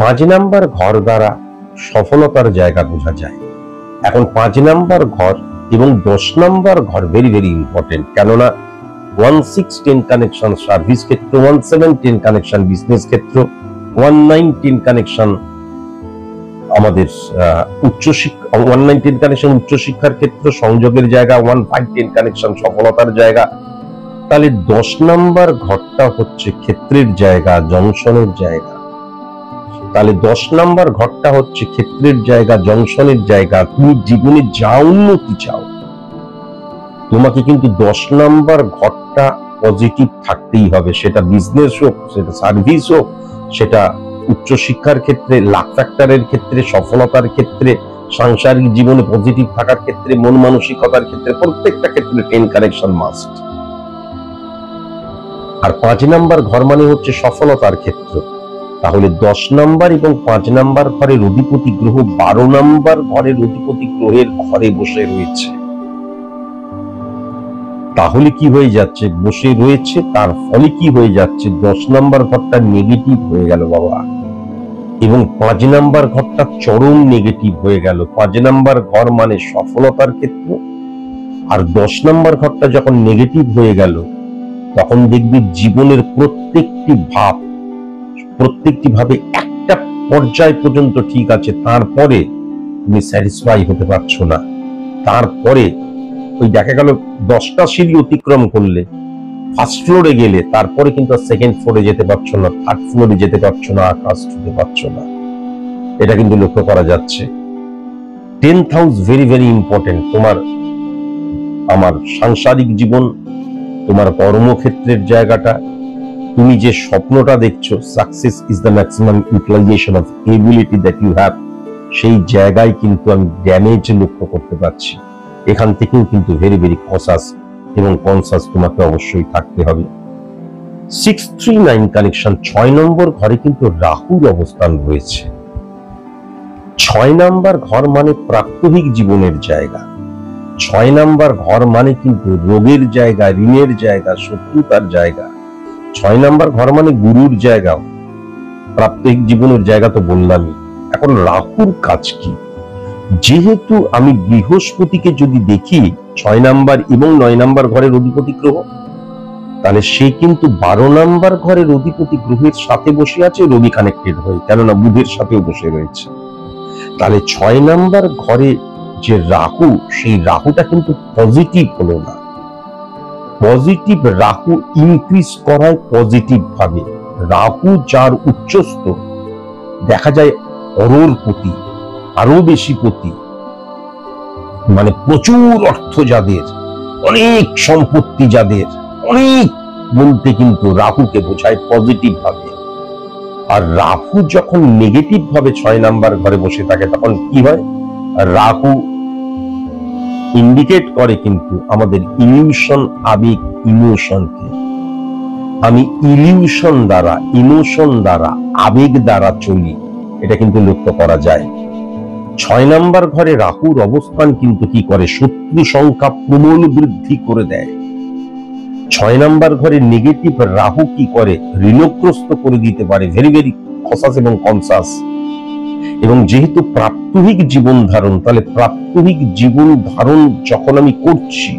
5 নাম্বার ঘর দ্বারা সফলতার জায়গা বোঝা যায়। এখন 5 নাম্বার ঘর এবং 10 নাম্বার ঘর ভেরি ভেরি ইম্পর্টেন্ট। কেননা 1-6-10 কানেকশন সার্ভিস ক্ষেত্র, 1-7-10 কানেকশন বিজনেস ক্ষেত্র, 1-9-10 কানেকশন আমাদের উচ্চশিক্ষা, 1-9-10 কানেকশন উচ্চশিক্ষার ক্ষেত্র, সংযোগের জায়গা, 1-5-10 কানেকশন সফলতার জায়গা। তাহলে 10 নাম্বার ঘরটা হচ্ছে ক্ষেত্রের জায়গা, জংশনের জায়গা। তাহলে 10 নাম্বার ঘরটা হচ্ছে ক্ষেত্রের জায়গা, জংশনের জায়গা। তুমি জীবনে যা উন্নতি চাও, তোমাকে কিন্তু 10 নাম্বার ঘরটা পজিটিভ থাকতেই হবে, সেটা বিজনেস হোক, সেটা সার্ভিস হোক, সেটা উচ্চশিক্ষার ক্ষেত্রে, লাক ফ্যাক্টরের ক্ষেত্রে, সফলতার ক্ষেত্রে, সাংসারিক জীবনে পজিটিভ থাকার ক্ষেত্রে, মন মানসিকতার ক্ষেত্রে, প্রত্যেকটা ক্ষেত্রে 10 কারেকশন মাস্ট। আর 5 নাম্বার ঘর মানে হচ্ছে সফলতার ক্ষেত্র। তাহলে 10 নাম্বার এবং 5 নাম্বার ঘরের অধিপতি গ্রহ 12 নাম্বার ঘরের অধিপতি গ্রহের ঘরে বসে রয়েছে। তাহলে কি হয়ে যাচ্ছে? বসে রয়েছে, তার ফলে কি হয়ে যাচ্ছে? 10 নাম্বার ঘরটা নেগেটিভ হয়ে গেল বাবা, এবং 5 নাম্বার ঘরটা চরম নেগেটিভ হয়ে গেল। 5 নাম্বার ঘর মানে সফলতার ক্ষেত্র, আর 10 নাম্বার ঘরটা যখন নেগেটিভ হয়ে গেল, তখন দেখবি জীবনের প্রত্যেকটি ভাবে একটা পর্যায় পর্যন্ত ঠিক আছে, তারপরে তুমি স্যাটিসফাই হতে পারছো না। তারপরে ওই দেখা গেল 10টা সিঁড়ি অতিক্রম করলে, ফার্স্ট ফ্লোরে গেলে, তারপরে কিন্তু সেকেন্ড ফ্লোরে যেতে পারছো না, থার্ড ফ্লোরে যেতে পারছো না, আকাশ ছুঁতে পারছো না। এটা কিন্তু লক্ষ্য করা যাচ্ছে। 10th house very very important. তোমার আমার সাংসারিক জীবন, তোমার কর্মক্ষেত্রের জায়গাটা, তুমি যে স্বপ্নটা দেখছো, success is the maximum utilisation of ability that you have, সেই জায়গায় কিন্তু আমি ড্যামেজ লক্ষ্য করতে পারছি। এখান থেকেও কিন্তু ভেরি ভেরি কসাস এবং কনসাস তোমাকে অবশ্যই থাকতে হবে। 639 কানেকশন 6 নম্বর ঘরে কিন্তু রাহুর অবস্থান রয়েছে। 6 নাম্বার ঘর মানে প্রাত্যহিক জীবনের জায়গা। 6 নাম্বার ঘর মানে কিন্তু রোগের জায়গা, ঋণের জায়গা, শত্রুতার জায়গা। 6 নাম্বার ঘর মানে গুরুর জায়গাও, প্রাত্যহিক জীবনের জায়গা তো বললামই। এখন রাহুর কাজ কি? যেহেতু আমি বৃহস্পতিকে যদি দেখি 6 নাম্বার এবং 9 নাম্বার ঘরের অধিপতি গ্রহ, তাহলে সে কিন্তু 12 নাম্বার ঘরের অধিপতি গ্রহের সাথে বসে আছে, রবি কানেক্টেড হয়ে, কেননা বুধের সাথেও বসে রয়েছে। তাহলে 6 নাম্বার ঘরে যে রাহু, সেই রাহুটা কিন্তু পজিটিভ হলো না। পজিটিভ রাহু ইনক্রিজ করায় পজিটিভ ভাবে। রাহু যার উচ্চস্থ, দেখা যায় অরোরপতি, আরো বেশি পতি, মানে প্রচুর অর্থ যাদের, অনেক সম্পত্তি যাদের, অনেক বলতে কিন্তু রাহুকে বোঝায় পজিটিভ ভাবে। আর রাহু যখন নেগেটিভ ভাবে 6 নাম্বার ঘরে বসে থাকে, তখন কি হয়? রাহু ইন্ডিকেট করে কিন্তু আমাদের ইলিউশন, আবেগ, ইমোশনকে। আমি ইলিউশন দ্বারা, ইমোশন দ্বারা, আবেগ দ্বারা চলি, এটা কিন্তু লক্ষ্য করা যায়। 6 নাম্বার ঘরে রাহুর অবস্থান কিন্তু কি করে? শত্রু সংখ্যা প্রবল বৃদ্ধি করে দেয়। 6 নাম্বার ঘরে নেগেটিভ রাহু কি করে? ঋণগ্রস্ত করে দিতে পারে, ভেরি ভেরি কসাস এবং কনসাস। এবং যেহেতু প্রাত্যহিক জীবন ধারণ, তাহলে প্রাত্যহিক জীবন ধারণ যখন আমি করছি,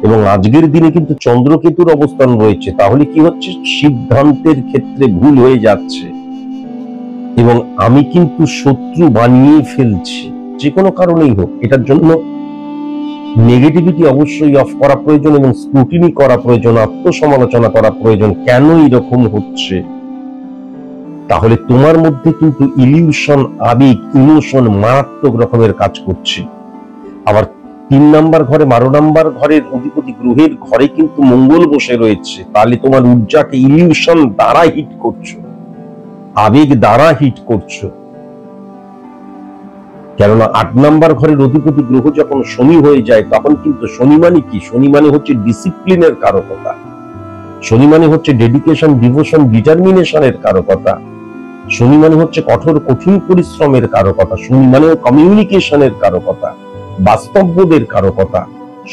এবং আজকের দিনে কিন্তু চন্দ্রকেতুর অবস্থান রয়েছে, তাহলে কি হচ্ছে? সিদ্ধান্তের ক্ষেত্রে ভুল হয়ে যাচ্ছে, এবং আমি কিন্তু শত্রু বানিয়ে ফেলছি, যে কোনো কারণেই হোক। এটার জন্য নেগেটিভিটি অবশ্যই অফ করা প্রয়োজন, এবং স্ক্রুটিনি করা প্রয়োজন, আত্মসমালোচনা করা প্রয়োজন, কেন এরকম হচ্ছে। তাহলে তোমার মধ্যে কিন্তু ইলিউশন, আবেগ, ইমোশন মারাত্মক রকমের কাজ করছে। আবার 3 নাম্বার ঘরে, 12 নাম্বার ঘরের অধিপতি গ্রহের ঘরে কিন্তু মঙ্গল বসে রয়েছে, তাহলে তোমার ঊর্জাকে ইলিউশন দ্বারা হিট করছো, আবেগ দ্বারা হিট করছো। কেননা 8 নাম্বার ঘরের অধিপতি গ্রহ যখন শনি হয়ে যায়, তখন কিন্তু শনি মানে কি? শনি মানে হচ্ছে ডিসিপ্লিনের কারকতা, শনি মানে হচ্ছে ডেডিকেশন, ডিভোশন, ডিটারমিনেশনের কারকতা, শনি মানে হচ্ছে কঠিন পরিশ্রমের কারকতা, শনি মানে কমিউনিকেশনের কারকতা, বাস্তববোধের কারকতা,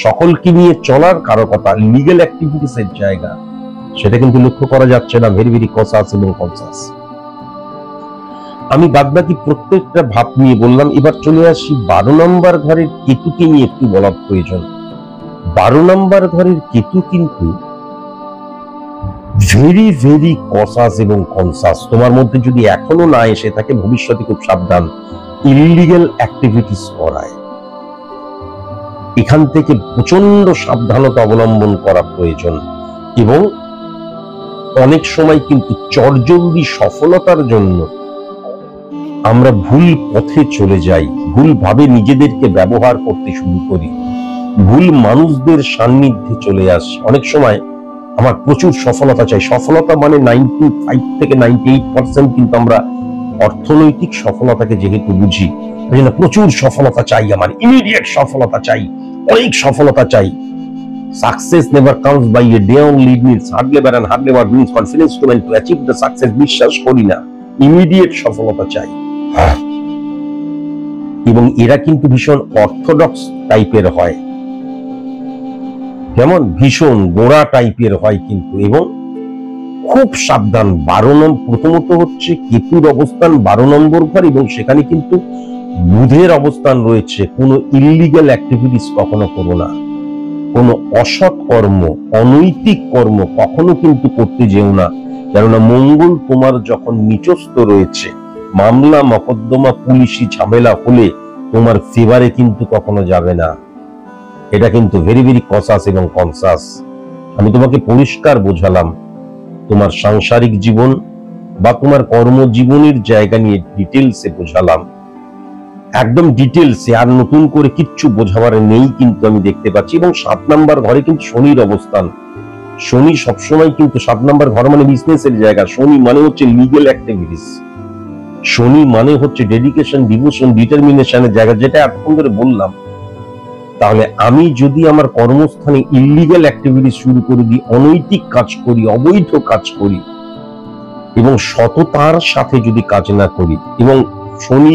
সকলকে নিয়ে চলার কারকতা, লিগ্যাল অ্যাক্টিভিটিস এর জায়গা। সেটা কিন্তু লক্ষ্য করা যাচ্ছে না, ভেরি ভেরি কসাস এবং কনসাস। আমি বাদবাকি প্রত্যেকটা ভাব নিয়ে বললাম। এবার চলে আসি 12 নম্বর ঘরের কেতুকে নিয়ে একটু বলার প্রয়োজন। 12 নম্বর ঘরের কেতু কিন্তু ভেরি ভেরি কসাস এবং কনসাস। তোমার মধ্যে যদি এখনো না এসে থাকে, ভবিষ্যতে খুব সাবধান, ইলিগাল অ্যাক্টিভিটিস করায়। এখান থেকে প্রচন্ড সাবধানতা অবলম্বন করা প্রয়োজন, এবং অনেক সময় কিন্তু চটজলদি সফলতার জন্য আমরা ভুল পথে চলে যাই, ভুল ভাবে নিজেদেরকে ব্যবহার করতে শুরু করি, ভুল মানুষদের সান্নিধ্যে চলে আসি। অনেক সময় আমার প্রচুর সফলতা চাই। সফলতা মানে 95 থেকে 98% কিন্তু আমরা অর্থনৈতিক সফলতাকে যেহেতু বুঝি, ওই জন্য প্রচুর সফলতা চাই, আমার ইমিডিয়েট সফলতা চাই, অনেক সফলতা চাই। Success never comes by a day only, it means hard labor and hard labor brings confidence to men to achieve the success. বিশ্বাস করি না, ইমিডিয়েট সফলতা চাই। এবং এরা কিন্তু ভীষণ অর্থোডক্স টাইপের হয়, যেমন ভীষণ গোড়া টাইপের হয় কিন্তু, এবং খুব সাবধান। 12 নম্বর, প্রথমত হচ্ছে কেতুর অবস্থান 12 নম্বর ঘর, এবং সেখানে কিন্তু বুধের অবস্থান রয়েছে। কোনো ইলিগাল অ্যাক্টিভিটিস কখনো করো না, কোনো অসৎ কর্ম, অনৈতিক কর্ম কখনো কিন্তু করতে যেও না। কেননা মঙ্গল তোমার যখন নিচস্থ রয়েছে, মামলা মকদ্দমা পুলিশি ঝামেলা হলে তোমার ফেভারে কিন্তু কখনো যাবে না। এটা কিন্তু ভেরি ভেরি কসাস এবং কনসাস। আমি তোমাকে পরিষ্কার বোঝালাম, তোমার সাংসারিক জীবন বা তোমার কর্মজীবনের জায়গা নিয়ে ডিটেলসে বোঝালাম, একদম ডিটেলসে, আর নতুন করে কিচ্ছু বোঝাবার নেই কিন্তু আমি দেখতে পাচ্ছি। এবং 7 নাম্বার ঘরে কিন্তু শনির অবস্থান। শনি সবসময় কিন্তু 7 নাম্বার ঘর মানে বিজনেসের জায়গা। শনি মানে হচ্ছে লিগ্যাল অ্যাক্টিভিটিস, শনি মানে হচ্ছে ডেডিকেশন, ডিভোশন, ডিটারমিনেশনের জায়গা, যেটা এতক্ষণ ধরে বললাম। তাহলে আমি যদি আমার কর্মস্থানে ইলিগাল অ্যাক্টিভিটি শুরু করে দিই, অনৈতিক কাজ করি, অবৈধ কাজ করি, এবং সততার সাথে যদি কাজ না করি, এবং শনি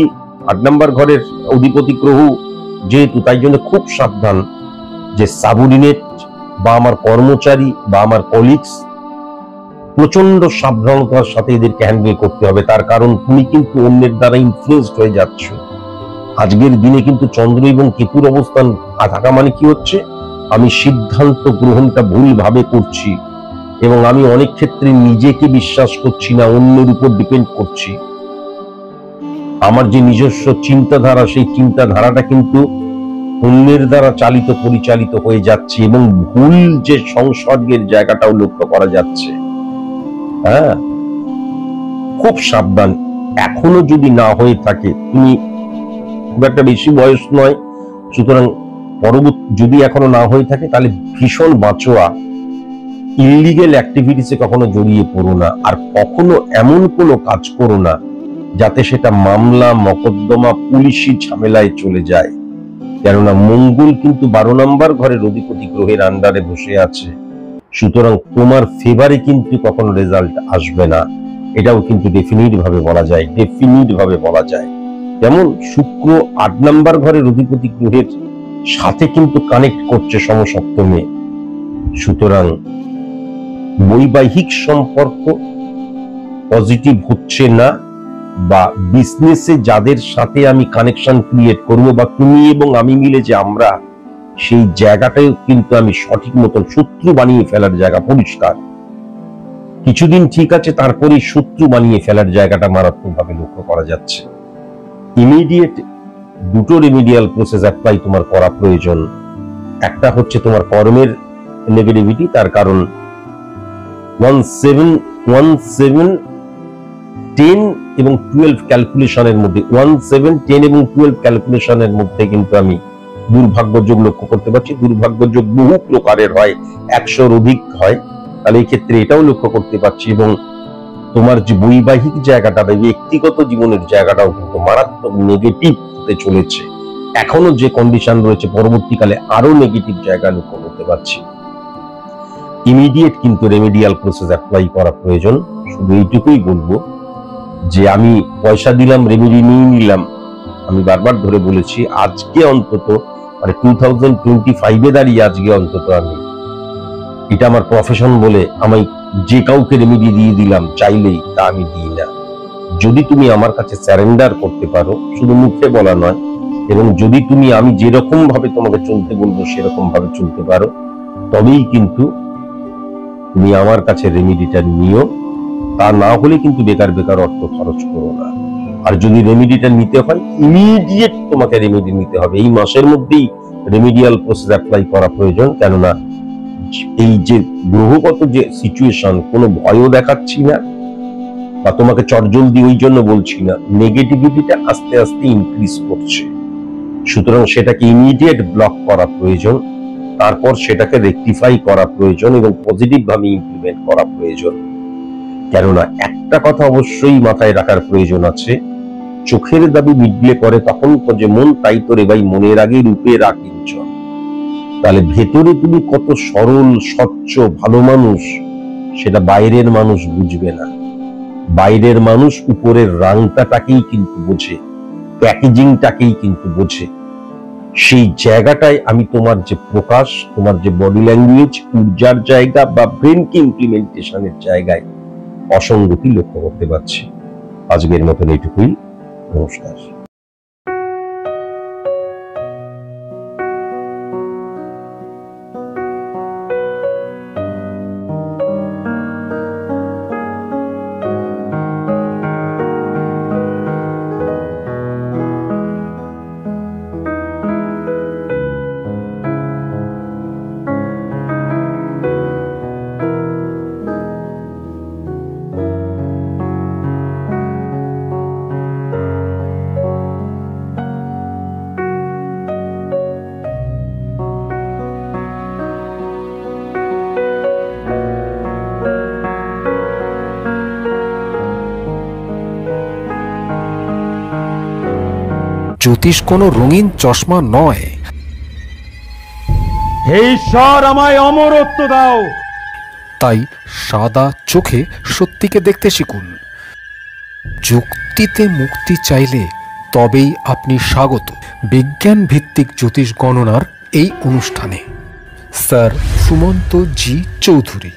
8 নাম্বার ঘরের অধিপতি গ্রহ যেহেতু, তাই জন্য খুব সাবধান যে সাবঅর্ডিনেট বা আমার কর্মচারী বা আমার কলিগস, প্রচন্ড সাবধানতার সাথে এদেরকে হ্যান্ডেল করতে হবে। তার কারণ তুমি কিন্তু অন্যের দ্বারা ইনফ্লুয়েসড হয়ে যাচ্ছ। আজকের দিনে কিন্তু চন্দ্র এবং কেতুর অবস্থান থাকা মানে কি হচ্ছে, আমি সিদ্ধান্ত গ্রহণটা ভুল ভাবে করছি, এবং আমি অনেক ক্ষেত্রে নিজেকে বিশ্বাস করছি না, অন্যের উপর ডিপেন্ড করছি। আমার যে নিজস্ব চিন্তাধারা, সেই চিন্তাধারাটা কিন্তু অন্যের দ্বারা চালিত পরিচালিত হয়ে যাচ্ছে, এবং ভুল যে সংসর্গের জায়গাটাও লক্ষ্য করা যাচ্ছে। হ্যাঁ, খুব সাবধান। এখনো যদি না হয়ে থাকে, তুমি খুব একটা বেশি বয়স নয়, সুতরাং পরবর্তী যদি এখনো না হয়ে থাকে, তাহলে ভীষণ বাঁচোয়া, ইলিগেল অ্যাক্টিভিটিসে কখনো জড়িয়ে পড়ো না, আর কখনো এমন কোনো কাজ করো না যাতে সেটা মামলা মকদ্দমা পুলিশি ঝামেলায় চলে যায়। কেননা মঙ্গল কিন্তু 12 নম্বর ঘরের অধিপতি গ্রহের আন্ডারে বসে আছে, সুতরাং তোমার ফেভারে কিন্তু কখনো রেজাল্ট আসবে না। এটাও কিন্তু ডেফিনিট ভাবে বলা যায়, ডেফিনিট ভাবে বলা যায়। যেমন শুক্র 8 নম্বর ঘরের অধিপতি গ্রহের সাথে কিন্তু কানেক্ট করছে সমসপ্তমে, সুতরাং বৈবাহিক সম্পর্ক পজিটিভ হচ্ছে না, বা বিজনেসে যাদের সাথে আমি কানেকশন ক্রিয়েট করব, বা তুমি এবং আমি মিলে যে আমরা, সেই জায়গাটাও কিন্তু আমি সঠিক মতন শত্রু বানিয়ে ফেলার জায়গা। পরিষ্কার, কিছুদিন ঠিক আছে, তারপরে শত্রু বানিয়ে ফেলার জায়গাটা মারাত্মকভাবে লক্ষ্য করা যাচ্ছে। ইমিডিয়েট দুটো রেমিডিয়াল প্রসেস অ্যাপ্লাই তোমার করা প্রয়োজন। একটা হচ্ছে তোমার কর্মের নেগেটিভিটি, তার কারণ 17 10 এবং 12 ক্যালকুলেশনের মধ্যে, 17 10 এবং 12 ক্যালকুলেশনের মধ্যে কিন্তু আমি দুর্ভাগ্য যোগ লক্ষ্য করতে পারছি। দুর্ভাগ্য যোগ বহু প্রকারের হয়, 100-র অধিক হয়। তাহলে এই ক্ষেত্রে এটাও লক্ষ্য করতে পারছি, এবং তোমার যে বৈবাহিক জায়গাটা বা ব্যক্তিগত জীবনের জায়গাটাও কিন্তু মারাত্মক নেগেটিভ হতে চলেছে। এখনো যে কন্ডিশন রয়েছে, পরবর্তীকালে আরো নেগেটিভ জায়গা লক্ষ্য করতে পারছি। ইমিডিয়েট কিন্তু রেমেডিয়াল প্রসেস অ্যাপ্লাই করা প্রয়োজন। শুধু এইটুকুই বলবো যে আমি পয়সা দিলাম, রেমেডি নিয়ে নিলাম। আমি বারবার ধরে বলেছি, আজকে অন্তত মানে 2025-এ দাঁড়িয়ে আজকে অন্তত আমি, এটা আমার প্রফেশন বলে আমি যে কাউকে রেমেডি দিয়ে দিলাম চাইলেই, তা আমি দিই না। যদি তুমি আমার কাছে স্যারেন্ডার করতে পারো, শুধু মুখে বলা নয়, এবং যদি তুমি আমি যেরকম ভাবে তোমাকে চলতে বলবো সেরকম ভাবে চলতে পারো, তবেই কিন্তু তুমি আমার কাছে রেমেডিটা নিও। তা না হলে কিন্তু বেকার বেকার অর্থ খরচ করো না। আর যদি রেমেডিটা নিতে হয়, ইমিডিয়েট তোমাকে রেমেডি নিতে হবে। এই মাসের মধ্যেই রেমেডিয়াল প্রসেস অ্যাপ্লাই করা প্রয়োজন। কেননা এই যে গ্রহগত যে সিচুয়েশন, কোনো ভয়ও দেখাচ্ছি না বা তোমাকে চটজলদি ওই জন্য বলছি না, নেগেটিভিটিটা আস্তে আস্তে ইনক্রিজ করছে। সুতরাং সেটাকে ইমিডিয়েট ব্লক করা প্রয়োজন। তারপর সেটাকে রেকটিফাই করা প্রয়োজন এবং পজিটিভ ভাবে ইমপ্লিমেন্ট করা প্রয়োজন। কেননা একটা কথা অবশ্যই মাথায় রাখার প্রয়োজন আছে, চোখের দাবি মিটলে করে তখন যে মন তাই তোরে ভাই মনের আগে রূপে রাখিঞ্চন। তাহলে ভেতরে তুমি কত সরল স্বচ্ছ ভালো মানুষ সেটা বাইরের মানুষ বুঝবে না। বাইরের মানুষ উপরের রাংটাকেই কিন্তু বোঝে, প্যাকেজিংটাকেই কিন্তু বোঝে। সেই জায়গাটায় আমি তোমার যে প্রকাশ, তোমার যে বডি ল্যাঙ্গুয়েজ, ঊর্জার জায়গা বা ব্রেনকে ইমপ্লিমেন্টেশনের জায়গায় অসঙ্গতি লক্ষ্য করতে পারছি। আজকের মতন এইটুকুই। নমস্কার। জ্যোতিষ কোনো রঙিন চশমা নয়। হে ঈশ্বর, আমায় অমরত্ব দাও। তাই সাদা চোখে সত্যিকে দেখতে শিখুন। যুক্তিতে মুক্তি চাইলে তবেই আপনি স্বাগত বিজ্ঞান ভিত্তিক জ্যোতিষ গণনার এই অনুষ্ঠানে। স্যার সুমন্ত জি চৌধুরী।